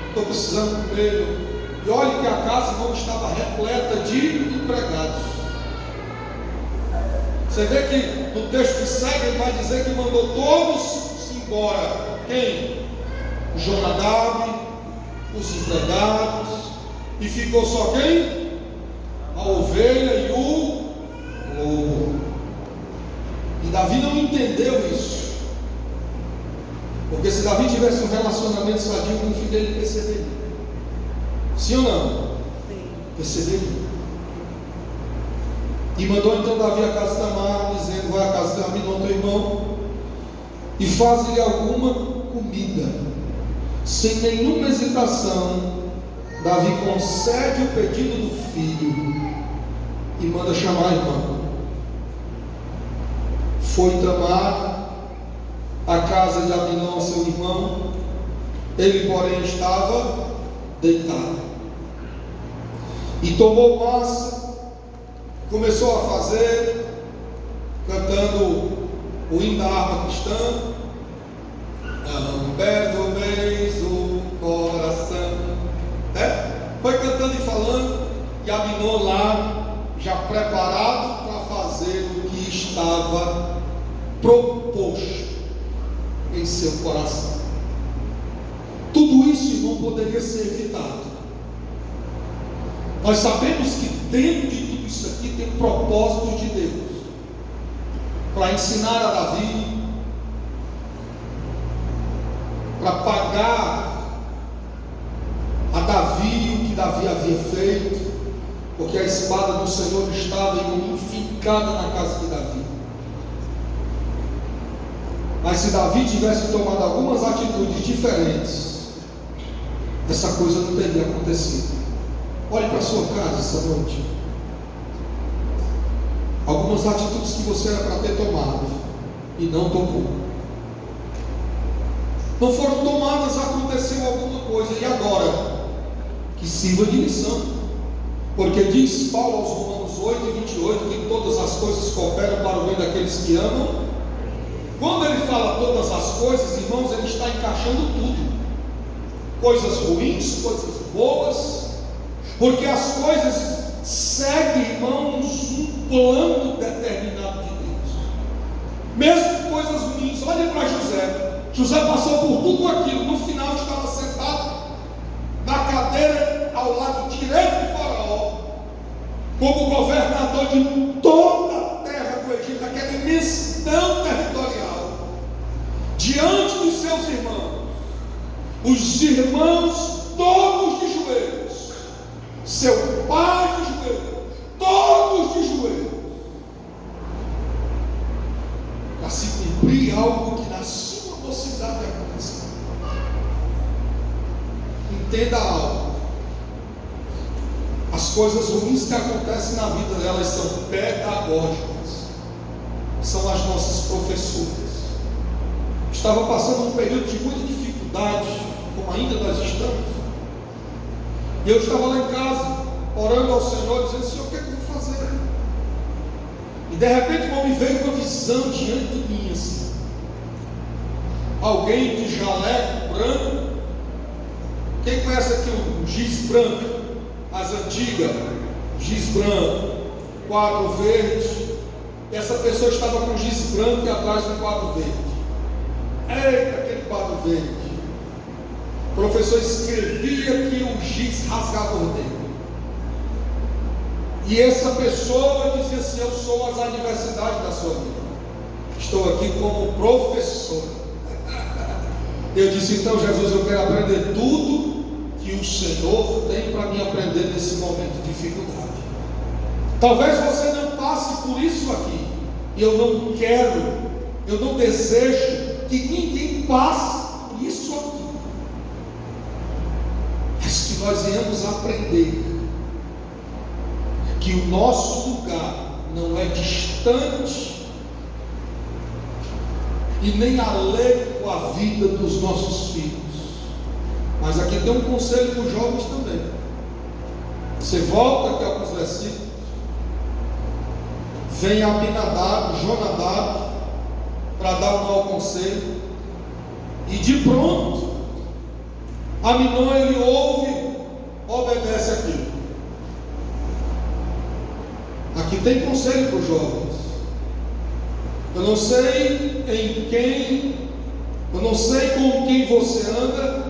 S1: estou precisando comer. E olhe que a casa não estava repleta de empregados. Você vê que no texto que segue ele vai dizer que mandou todos embora. Quem? O Jonadab, os empregados, e ficou só quem? A ovelha e o lobo. E Davi não entendeu isso. Porque se Davi tivesse um relacionamento sadio com o filho dele, perceberia. Sim ou não? Sim. Perceberia. E mandou então Davi à casa de Tamar, dizendo: vai à casa de Aminon, teu irmão, e faz-lhe alguma comida. Sem nenhuma hesitação, Davi concede o pedido do filho e manda chamar a irmã. Foi Tamar à casa de Aminon, seu irmão. Ele, porém, estava deitado. E tomou massa, começou a fazer, cantando o hino da harpa cristã: não perdoeis o coração. Foi cantando e falando, e Aminon lá, já preparado para fazer o que estava proposto em seu coração. Tudo isso, irmão, poderia ser evitado. Nós sabemos que dentro de tudo isso aqui tem um propósito de Deus para ensinar a Davi, para pagar a Davi o que Davi havia feito, porque a espada do Senhor estava fincada na casa de Davi. Mas se Davi tivesse tomado algumas atitudes diferentes, essa coisa não teria acontecido. Olhe para a sua casa essa noite. Algumas atitudes que você era para ter tomado e não tomou. Não foram tomadas, aconteceu alguma coisa. E agora? Que sirva de lição. Porque diz Paulo aos Romanos 8:28 que todas as coisas cooperam para o bem daqueles que amam. Quando ele fala todas as coisas, irmãos, ele está encaixando tudo. Coisas ruins, coisas boas. Porque as coisas seguem, irmãos, um plano determinado de Deus. Mesmo coisas ruins. Olhe para José. José passou por tudo aquilo. No final estava sentado na cadeira ao lado direito de Faraó, como governador de toda a terra do Egito, aquela imensidão territorial, diante dos seus irmãos. Os irmãos todos de joelhos, seu pai de joelhos, todos de joelhos, para se cumprir algo que na sua mocidade aconteceu. Entenda algo. As coisas ruins que acontecem na vida delas são pedagógicas, são as nossas professoras. Estava passando um período de muita dificuldade, como ainda nós estamos, e eu estava lá em casa, orando ao Senhor, dizendo: Senhor, o que é que eu vou fazer? E de repente, irmão, me veio uma visão diante de mim, assim, alguém de jaleco branco. Quem conhece aqui o giz branco? As antigas, giz branco, quadro verde. Essa pessoa estava com giz branco e atrás do quadro verde. Eita, aquele quadro verde. O professor escrevia que o giz rasgava o dedo. E essa pessoa dizia assim: eu sou as adversidades da sua vida, estou aqui como professor. Eu disse: então, Jesus, eu quero aprender tudo que o Senhor tem para me aprender nesse momento de dificuldade. Talvez você não passe por isso aqui, e eu não quero, eu não desejo que ninguém passe por isso aqui, mas que nós venhamos aprender que o nosso lugar não é distante e nem alheio à vida dos nossos filhos. Mas aqui tem um conselho para os jovens também. Você volta aqui a alguns versículos. Vem Abinadab, Jonadab, para dar um mau conselho. E de pronto, Aminon, ele ouve, obedece aquilo. Aqui tem conselho para os jovens. Eu não sei com quem você anda,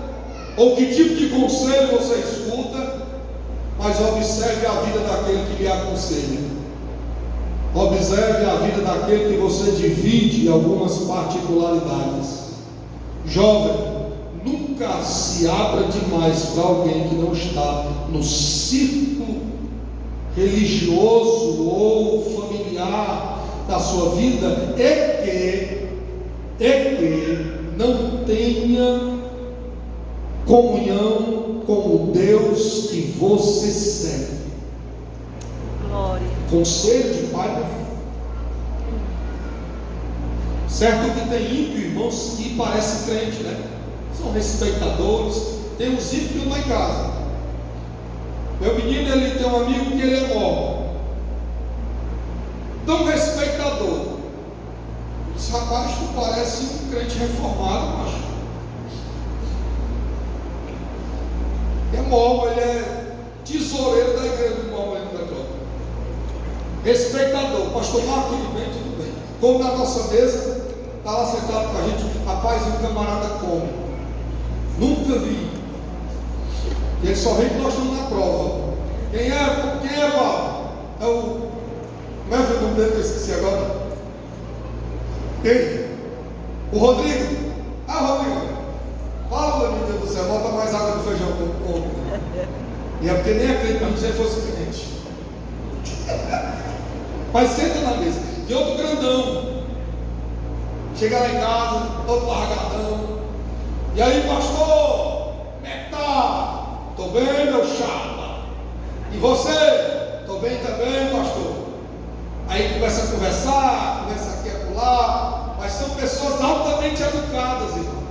S1: ou que tipo de conselho você escuta, mas observe a vida daquele que lhe aconselha. Observe a vida daquele que você divide algumas particularidades. Jovem, nunca se abra demais para alguém que não está no círculo religioso ou familiar da sua vida, e que não tenha comunhão com o Deus que você serve.
S2: Glória.
S1: Conselho de pai para filho. Certo que tem ímpio, irmãos, que parece crente, né? São respeitadores. Tem uns ímpios lá em casa. Meu menino, ele tem um amigo que ele é mormon, tão respeitador. Esse rapaz, tu parece um crente reformado, macho. É mormon, ele é tesoureiro da igreja do mormon ali da Clóvis. Respeitador. Pastor Marco, tudo bem, tudo bem. Como na nossa mesa, está lá sentado com a gente. Rapaz, e o camarada come. Nunca vi. Ele só vem que nós estamos na prova. Quem é, Paulo? É o... Como é o nome dele que eu esqueci agora? Quem? O Rodrigo. Rodrigo. Fala, meu Deus do céu, bota mais água no feijão com. E é porque nem é crente, mas se ele fosse crente. Mas senta na mesa. E outro grandão. Chega lá em casa, todo largadão. E aí, pastor? Como é que tá? Tô bem, meu chapa. E você? Tô bem também, pastor. Aí começa a conversar, conversa aqui e acolá. Mas são pessoas altamente educadas, irmão.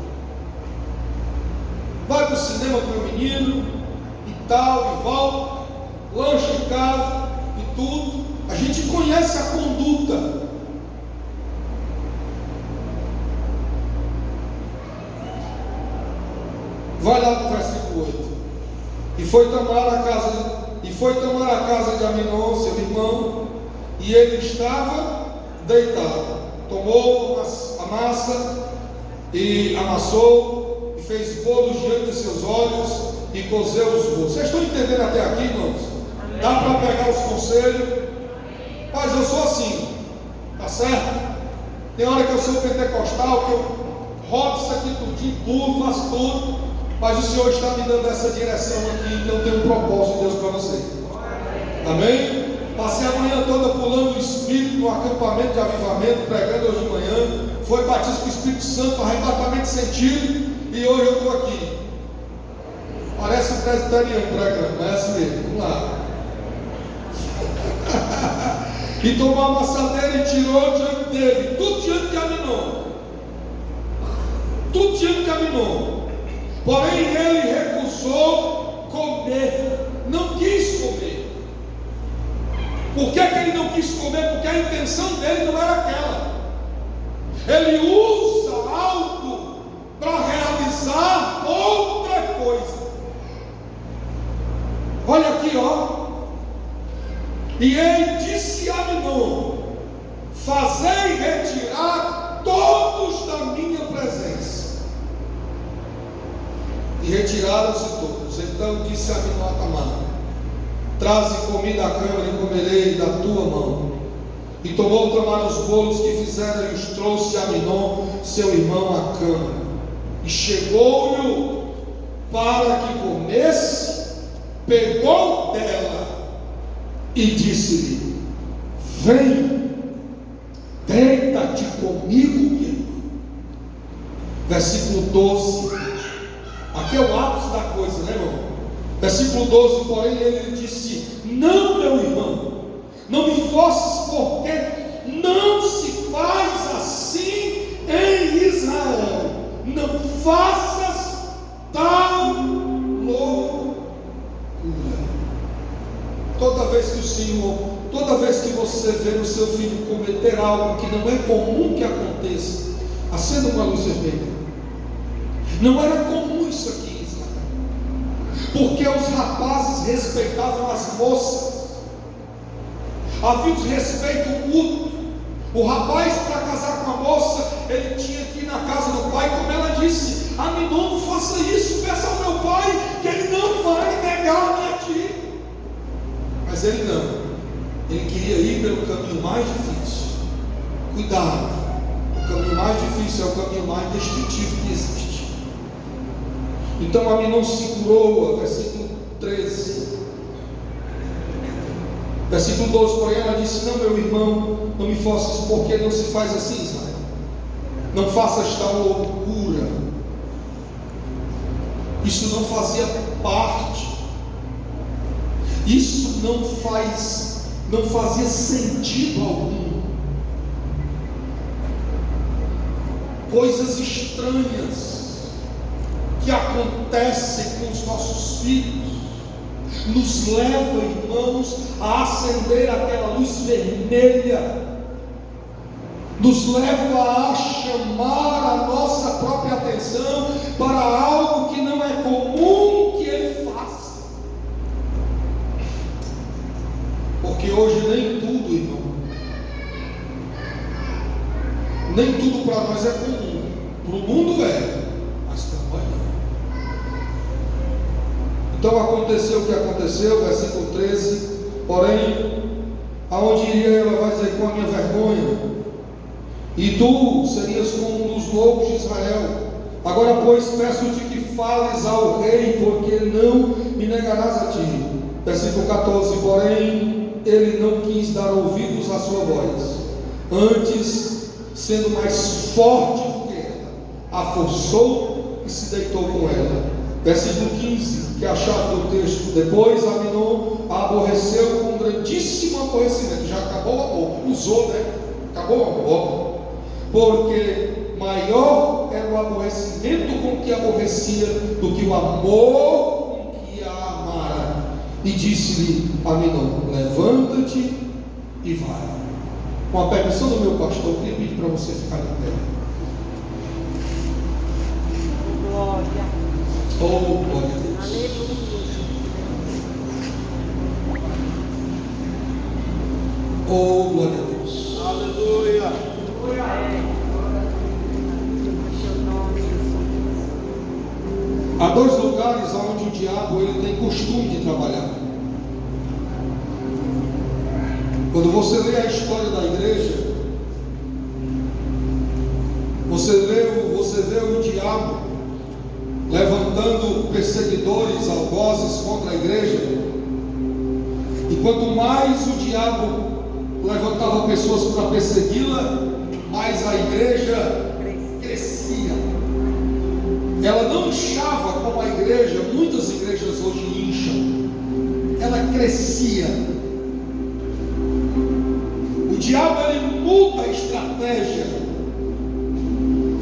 S1: Vai para o cinema com o meu menino e tal, e volta, lancha em casa e tudo. A gente conhece a conduta. Vai lá para o versículo 8. E foi tomar a casa de Aminon, seu irmão, e ele estava deitado. Tomou a massa e amassou e fez bolos diante de seus olhos e cozeu os bolos. Vocês estão entendendo até aqui, irmãos? Dá para pegar os conselhos? Mas eu sou assim, tá certo? Tem hora que eu sou pentecostal, que eu rodo isso aqui tudo, faço tudo, mas o Senhor está me dando essa direção aqui, então tem um propósito de Deus para você. Amém? Passei a manhã toda pulando o Espírito no acampamento de avivamento, pregando hoje de manhã. Foi batismo com o Espírito Santo, arrebatamento de sentido, e hoje eu estou aqui. Parece um presbiteriano pregando, não é assim mesmo? Vamos lá. E tomou a maçadeira e tirou diante dele, tudo diante de Aminon. Tudo diante de Aminon. Porém ele recusou comer, não quis comer. Por que ele não quis comer? Porque a intenção dele não era aquela. Ele usa algo para realizar outra coisa. Olha aqui, ó. E ele disse a Aminon: fazei retirar todos da minha presença. E retiraram-se todos. Então disse a Aminon a Tamar: traze comida à câmara e comerei da tua mão. E tomou Tamar os bolos que fizeram e os trouxe a Aminon, seu irmão, à câmara. E chegou-lhe para que comesse, pegou dela e disse-lhe: vem, deita-te comigo, minha irmã. Versículo 12. Aqui é o ápice da coisa, né, irmão? Versículo 12, porém ele disse: não, meu irmão, não me forces, porque não se faz assim em Israel. Não faças tal loucura. Toda vez que o Senhor, toda vez que você vê o seu filho cometer algo que não é comum que aconteça, acenda uma luz vermelha. Não era comum isso aqui. Porque os rapazes respeitavam as moças, havia um respeito mútuo. O rapaz, para casar com a moça, ele tinha que ir na casa do pai, como ela disse: Aminon, não faça isso, peça ao meu pai que ele não vai negar-me a ti. Mas ele não, ele queria ir pelo caminho mais difícil. Cuidado, o caminho mais difícil é o caminho mais destrutivo que existe. Então Aminon segurou-a, versículo 13. Versículo 12, porém ela disse: não, meu irmão, não me forces, porque não se faz assim, Israel. Não faças tal loucura. Isso não fazia parte. Isso não fazia sentido algum. Coisas estranhas que acontecem com os nossos filhos nos leva, irmãos, a acender aquela luz vermelha, nos leva a chamar a nossa própria atenção para algo que não é comum que ele faça. Porque hoje nem tudo, irmão, nem tudo para nós é comum. Para o mundo é, mas para nós não. Então aconteceu o que aconteceu, versículo 13. Porém, aonde iria eu, ela vai dizer, com a minha vergonha, e tu serias como um dos lobos de Israel. Agora, pois, peço-te que fales ao rei, porque não me negarás a ti. Versículo 14. Porém, ele não quis dar ouvidos à sua voz. Antes, sendo mais forte do que ela, a forçou e se deitou com ela. Versículo 15, que é a chave do texto. Depois Aminon a aborreceu com grandíssimo aborrecimento. Já acabou o amor, usou, né? Acabou o amor. Porque maior era o aborrecimento com que aborrecia do que o amor com que a amara. E disse-lhe Aminon: levanta-te e vai. Com a permissão do meu pastor, eu queria pedir para você ficar de pé.
S2: Glória.
S1: Oh, glória a Deus.
S2: Aleluia.
S1: Oh, glória a Deus.
S3: Aleluia.
S2: Teu nome, Jesus.
S1: Há dois lugares onde o diabo ele tem costume de trabalhar. Quando você lê a história da igreja, você vê o diabo levantando perseguidores, algozes contra a igreja. E quanto mais o diabo levantava pessoas para persegui-la, mais a igreja crescia. Ela não inchava como a igreja, muitas igrejas hoje incham. Ela crescia. O diabo ele muda a estratégia,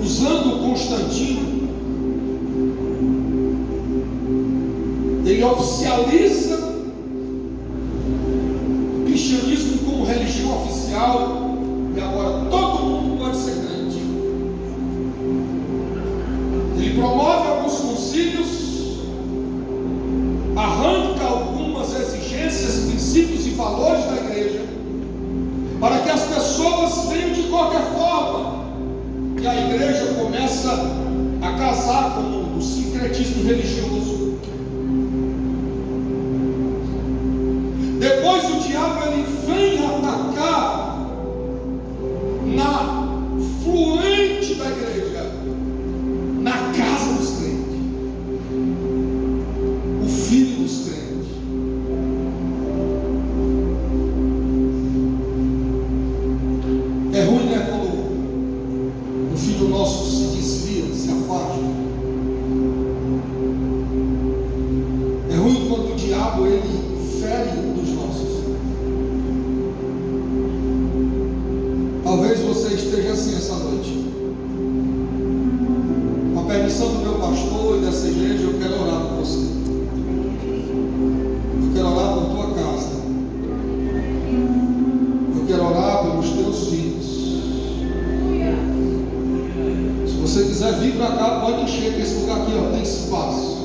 S1: usando Constantino. Ele oficializa o cristianismo como religião oficial, e agora todo mundo pode ser crente. Ele promove alguns concílios, arranca algumas exigências, princípios e valores da igreja, para que as pessoas venham de qualquer forma, e a igreja começa a casar com o sincretismo religioso. Depois o diabo ele vem atacar na fluente da igreja, na casa dos crentes, o filho dos crentes. É ruim, né, quando um filho nosso se desvia, se afasta. É ruim quando o diabo ele fere um dos nossos. Talvez você esteja assim essa noite. Com a permissão do meu pastor e dessa igreja, eu quero orar por você. Eu quero orar por tua casa. Eu quero orar pelos teus filhos. Se você quiser vir para cá, pode encher, que esse lugar aqui ó, tem espaço.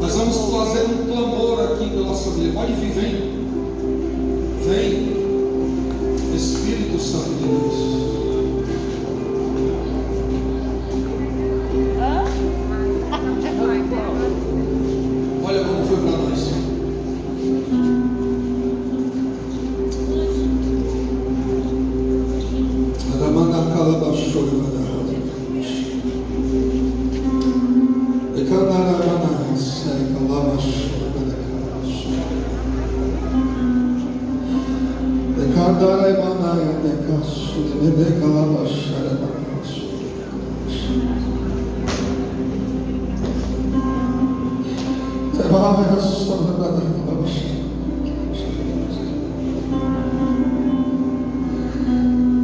S1: Nós vamos fazer um clamor aqui pela nossa família. Pode vir, vem. Vem. Espírito Santo de Deus. Olha como foi para nós.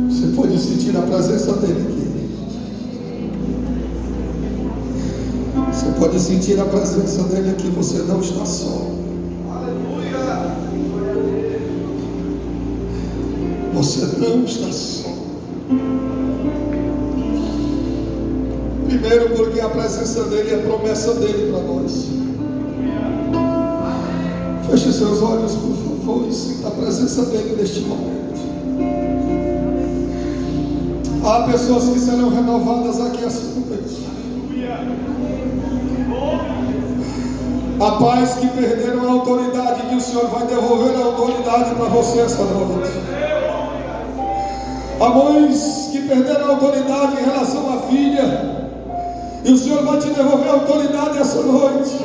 S1: Você pode sentir a presença dele aqui. Você pode sentir a presença dele aqui. Você não está só.
S3: Aleluia.
S1: Você não está só. Primeiro, porque a presença dele é a promessa dele para nós. Feche seus olhos, por favor, e sinta a presença dele neste momento. Há pessoas que serão renovadas aqui essa noite. Há pais que perderam a autoridade, que o Senhor vai devolver a autoridade para você essa noite. Há mães que perderam a autoridade em relação à filha, e o Senhor vai te devolver a autoridade essa noite.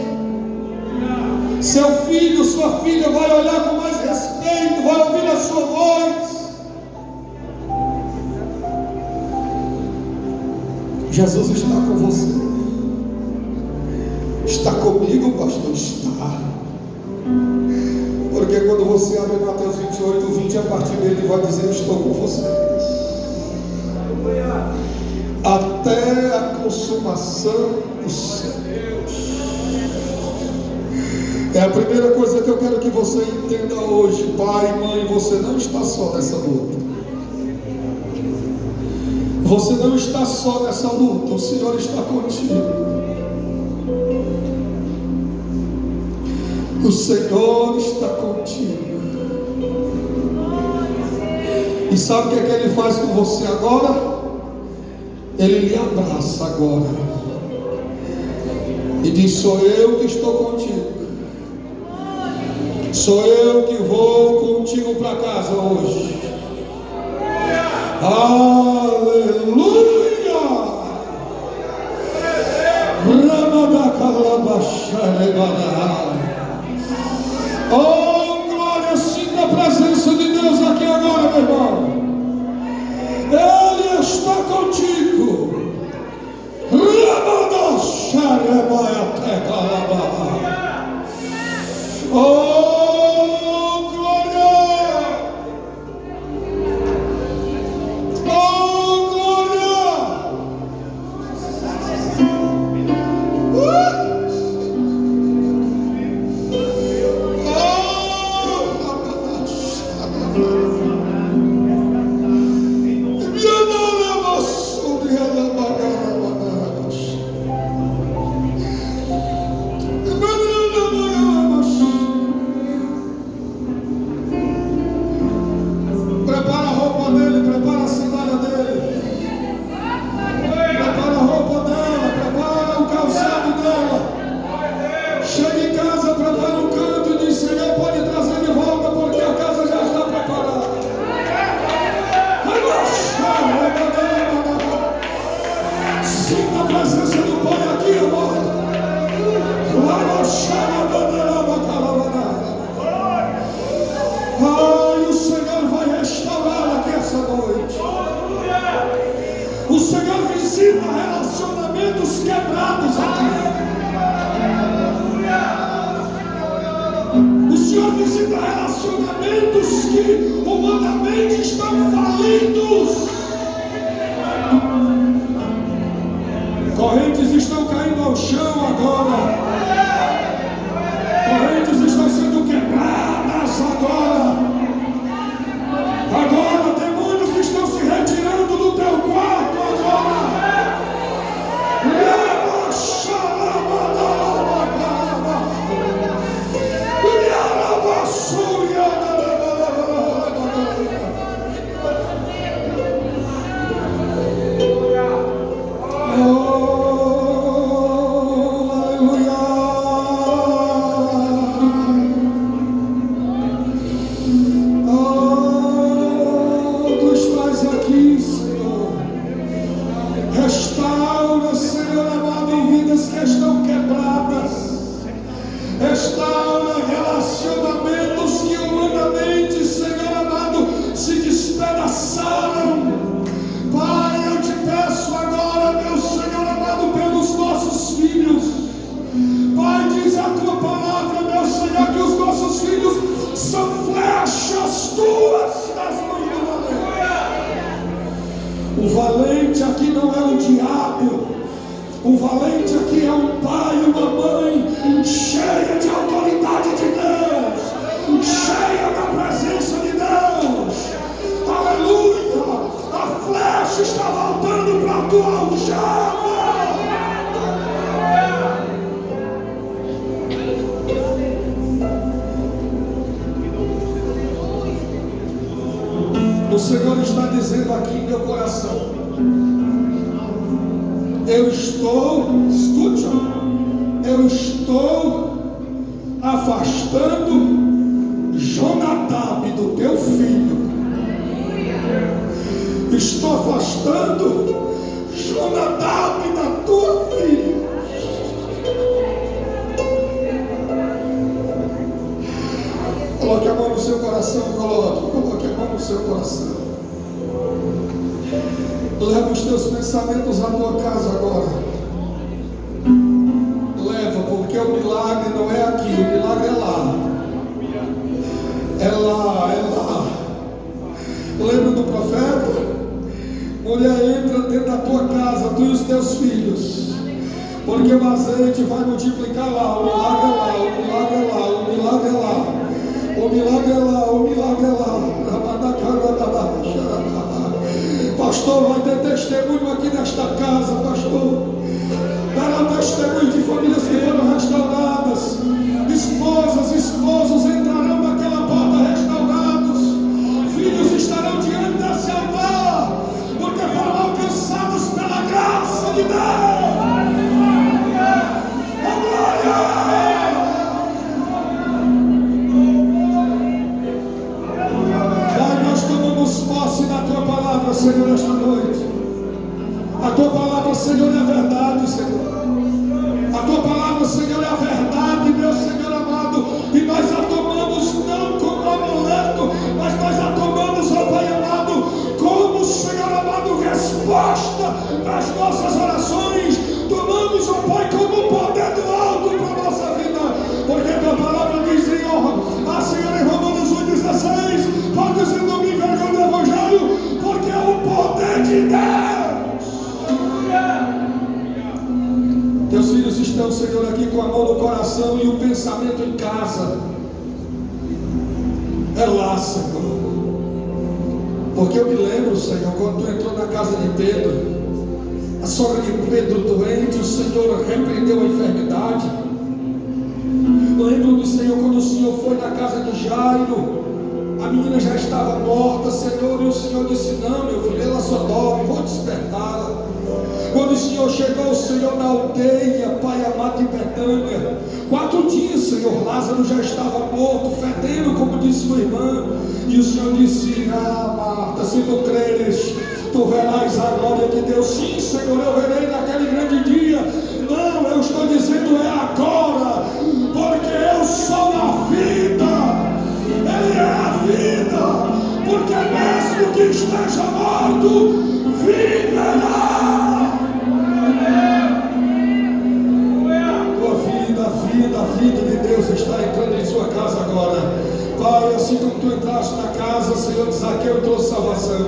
S1: Seu filho, sua filha vai olhar com mais respeito, vai ouvir a sua voz. Jesus está com você. Está comigo, pastor? Está. Porque quando você abre Mateus 28, 20, a partir dele vai dizer: estou com vocês até a consumação dos séculos. É a primeira coisa que eu quero que você entenda hoje. Pai, mãe, você não está só nessa luta. Você não está só nessa luta. O Senhor está contigo. O Senhor está contigo. E sabe o que é que Ele faz com você agora? Ele lhe abraça agora e diz: sou eu que estou contigo. Sou eu que vou contigo para casa hoje. Aleluia! Oh, glória, sinta a presença de Deus aqui agora, meu irmão. Ele está contigo. Oh, glória! Oh, glória! Prepara a roupa dele, prepara a sandália dele, prepara a roupa dela, prepara o calçado dela. Chega em casa, prepara um canto e diz: Senhor, pode trazer de volta, porque a casa já está preparada. Sinta a presença do Pai aqui, amor. Ai, o Senhor vai restaurar aqui essa noite. O Senhor visita relacionamentos quebrados aqui. O Senhor visita relacionamentos que humanamente estão falidos. Correntes estão caindo ao chão agora. Correntes estão sendo quebradas agora. Agora demônios estão se retirando do teu quarto agora. Restaura, Senhor amado, vidas que estão quebradas. Restaura relacionamentos que humanamente, Senhor amado, se despedaçaram. Pai, eu te peço agora, meu Senhor amado, pelos nossos filhos. Pai, diz a tua palavra, meu Senhor, que os nossos filhos são flechas tuas nas mãos do valente. O valente aqui não é o diabo. O valente aqui é um pai e uma mãe cheia de autoridade de Deus, cheia da presença de Deus. Aleluia! A flecha está voltando para a tua aljava. O Senhor está dizendo aqui em meu coração: eu estou, escute, eu estou afastando Jonadab do teu filho. Estou afastando Jonadab da tua filha. Coloque a mão no seu coração, coloque a mão no seu coração. Leva os teus pensamentos à tua casa agora. Leva, porque o milagre não é aqui, o milagre é lá. É lá, é lá. Lembra do profeta? Mulher, entra dentro da tua casa, tu e os teus filhos. Porque o azeite vai multiplicar lá. O milagre é lá, o milagre é lá, o milagre é lá. O milagre é lá, o milagre é lá. Pastor, vai ter testemunho aqui nesta casa, pastor. Dará testemunho de famílias que foram restauradas. Esposos entrarão naquela porta restaurados. Filhos estarão diante desse altar, porque foram alcançados pela graça de Deus. A glória! Pai, nós tomamos posse da tua palavra, Senhor, esta noite. A tua palavra, Senhor, é a verdade, Senhor. A tua palavra, Senhor, é a verdade, meu Senhor amado. E nós a tomamos não como amuleto, mas nós a tomamos, ó Pai amado, como, Senhor amado, resposta para as nossas orações. Tomamos, ó Pai, como poder do alto para a nossa vida. Porque a tua palavra diz em honra, Senhor, em Romanos 8,16, pode dizer, não me envergonhe do Evangelho, porque é o poder de Deus. Teus filhos estão, Senhor, aqui com a mão no coração e o pensamento em casa. É lá, Senhor. Porque eu me lembro, Senhor, quando tu entrou na casa de Pedro, a sogra de Pedro doente, o Senhor repreendeu a enfermidade. Lembro-me, Senhor, quando o Senhor foi na casa de Jairo, a menina já estava morta, Senhor, e o Senhor disse, não, meu filho, ela só dorme, vou despertá-la. Quando o Senhor chegou, Senhor, na aldeia, Pai amado, de Betânia, 4 dias, Senhor, Lázaro já estava morto, fedendo, como disse sua irmã, e o Senhor disse, Marta, se tu creres, tu verás a glória de Deus. Sim, Senhor, eu verei naquele grande dia. Não, eu estou dizendo é agora, porque eu sou a vida, Ele é a vida, porque mesmo que esteja morto, viverá. A vida de Deus está entrando em sua casa agora. Pai, assim como tu entraste na casa, Senhor, de Zaqueu, trouxe salvação.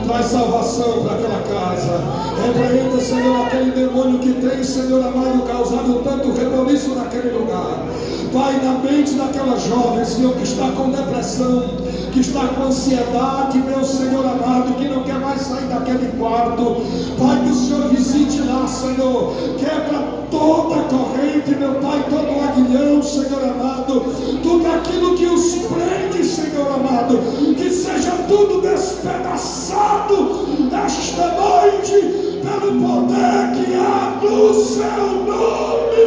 S1: Traz salvação para aquela casa. Repreenda, Senhor, aquele demônio que tem, Senhor amado, causado tanto reboliço naquele lugar. Pai, na mente daquela jovem, Senhor, que está com depressão, que está com ansiedade, meu Senhor amado, que não quer mais sair daquele quarto. Pai, que o Senhor visite lá, Senhor. Quebra toda a corrente, meu Pai, todo o aguilhão, Senhor amado. Tudo aquilo que os prende, Senhor amado. Que seja tudo despedaçado esta noite, pelo poder que há no seu nome.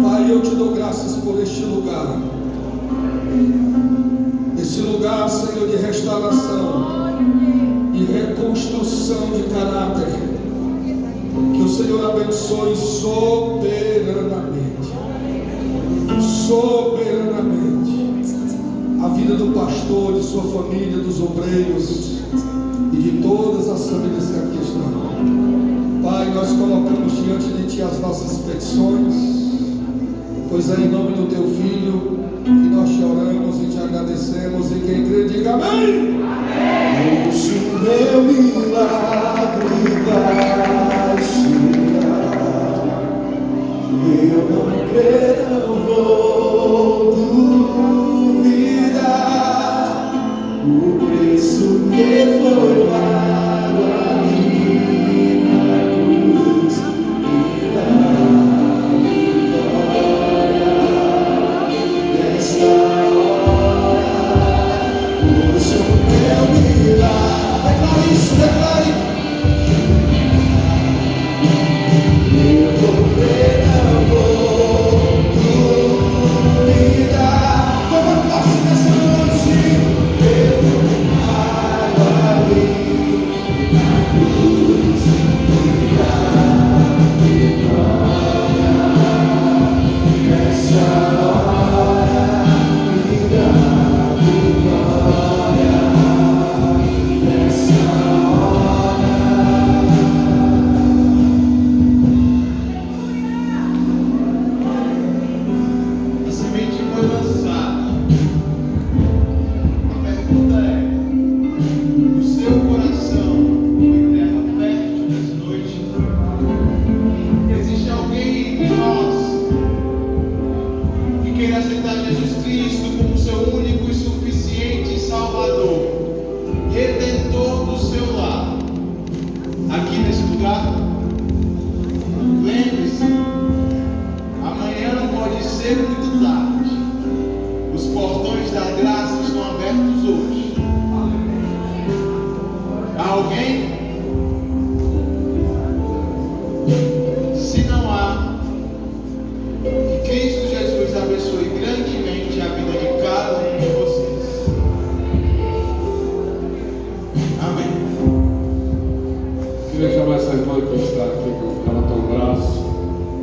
S1: Pai, eu te dou graças por este lugar. Esse lugar, Senhor, de restauração e reconstrução de caráter. Que o Senhor abençoe soberanamente a vida do pastor, de sua família, dos obreiros e de todas as famílias que aqui estão. Pai, nós colocamos diante de Ti as nossas petições, pois é em nome do Teu Filho que nós te oramos e te agradecemos, e quem crê diga amém. Amém. Hoje o meu milagre vai chegar, eu não creio, não vou duvidar, o preço que foi pago ali na cruz me dá vitória nesta hora. Hoje o meu milagre, declare isso, declare. Eu vou
S3: ser muito tarde. Os portões da graça estão abertos hoje. Há alguém? Se não há, que Cristo Jesus abençoe grandemente a vida de cada um de vocês. Amém.
S4: Queria chamar essa irmã que está aqui, que levantou o braço.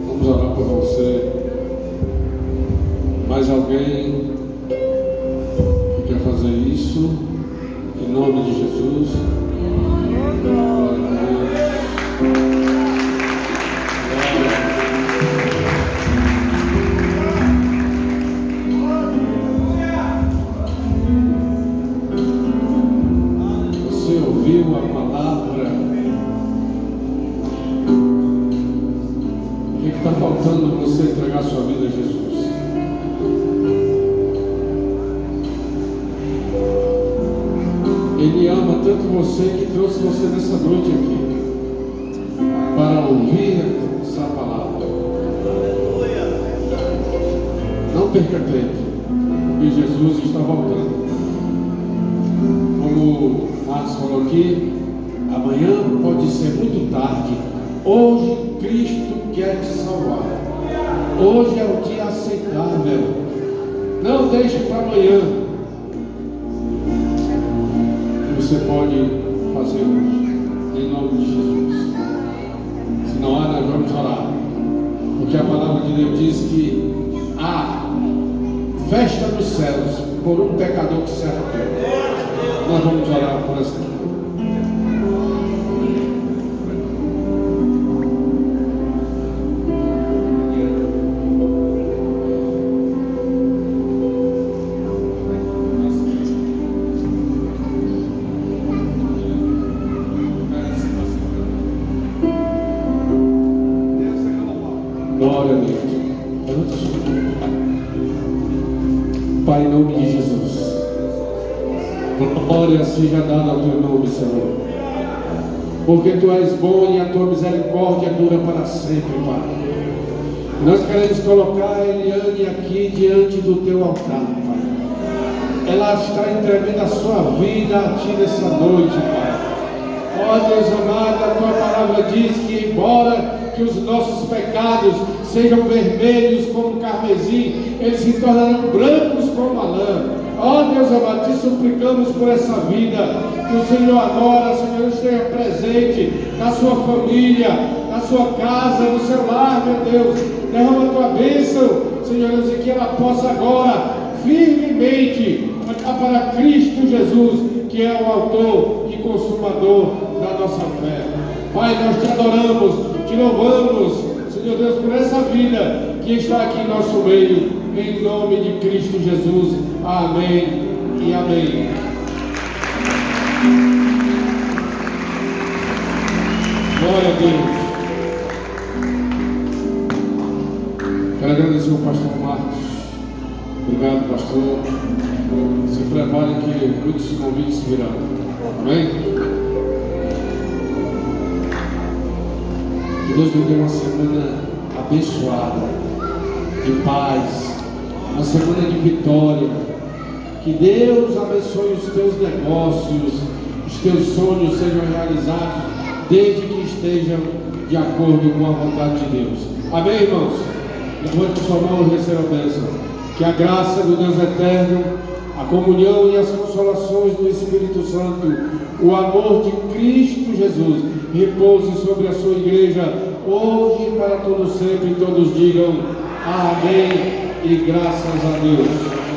S4: Vamos orar por você. Mais alguém que quer fazer isso? Em nome de Jesus. Glória a Deus. Você ouviu a palavra? O que está faltando você entregar sua vida a Jesus? Ele ama tanto você que trouxe você nessa noite aqui para ouvir essa palavra. Não perca tempo, porque Jesus está voltando. Como o Marcos falou aqui, amanhã pode ser muito tarde. Hoje Cristo quer te salvar. Hoje é o dia aceitável. Não deixe para amanhã. Você pode fazer hoje, em nome de Jesus. Se não há, nós vamos orar, porque a palavra de Deus diz que há festa nos céus por um pecador que se arrepende. Nós vamos orar por essa vida. Glória a Deus. Pai, em nome de Jesus, glória seja dada ao teu nome, Senhor, porque tu és bom e a tua misericórdia dura para sempre, Pai. Nós queremos colocar a Eliane aqui diante do teu altar, Pai. Ela está entregando a sua vida a ti nessa noite, Pai. Ó Deus amado, a tua palavra diz que embora que os nossos pecados sejam vermelhos como carmesim, eles se tornarão brancos como a lã. Ó Deus amado, te suplicamos por essa vida, que o Senhor agora, Senhor, esteja presente na sua família, na sua casa, no seu lar, meu Deus. Derrama a tua bênção, Senhor Deus, e que ela possa agora firmemente olhar para Cristo Jesus, que é o autor e consumador da nossa fé. Pai, nós te adoramos, te louvamos, Senhor Deus, por essa vida que está aqui em nosso meio, em nome de Cristo Jesus. Amém e amém. Glória a Deus. Quero agradecer ao pastor Marcos. Obrigado, pastor. Se prepare que muitos convites virão. Amém? Que Deus nos dê uma semana abençoada, de paz, uma semana de vitória. Que Deus abençoe os teus negócios, os teus sonhos sejam realizados, desde que estejam de acordo com a vontade de Deus. Amém, irmãos? Levante sua mão e receba a bênção. Que a graça do Deus eterno, a comunhão e as consolações do Espírito Santo, o amor de Cristo Jesus, repouse sobre a sua igreja, hoje e para todos sempre. Todos digam amém e graças a Deus.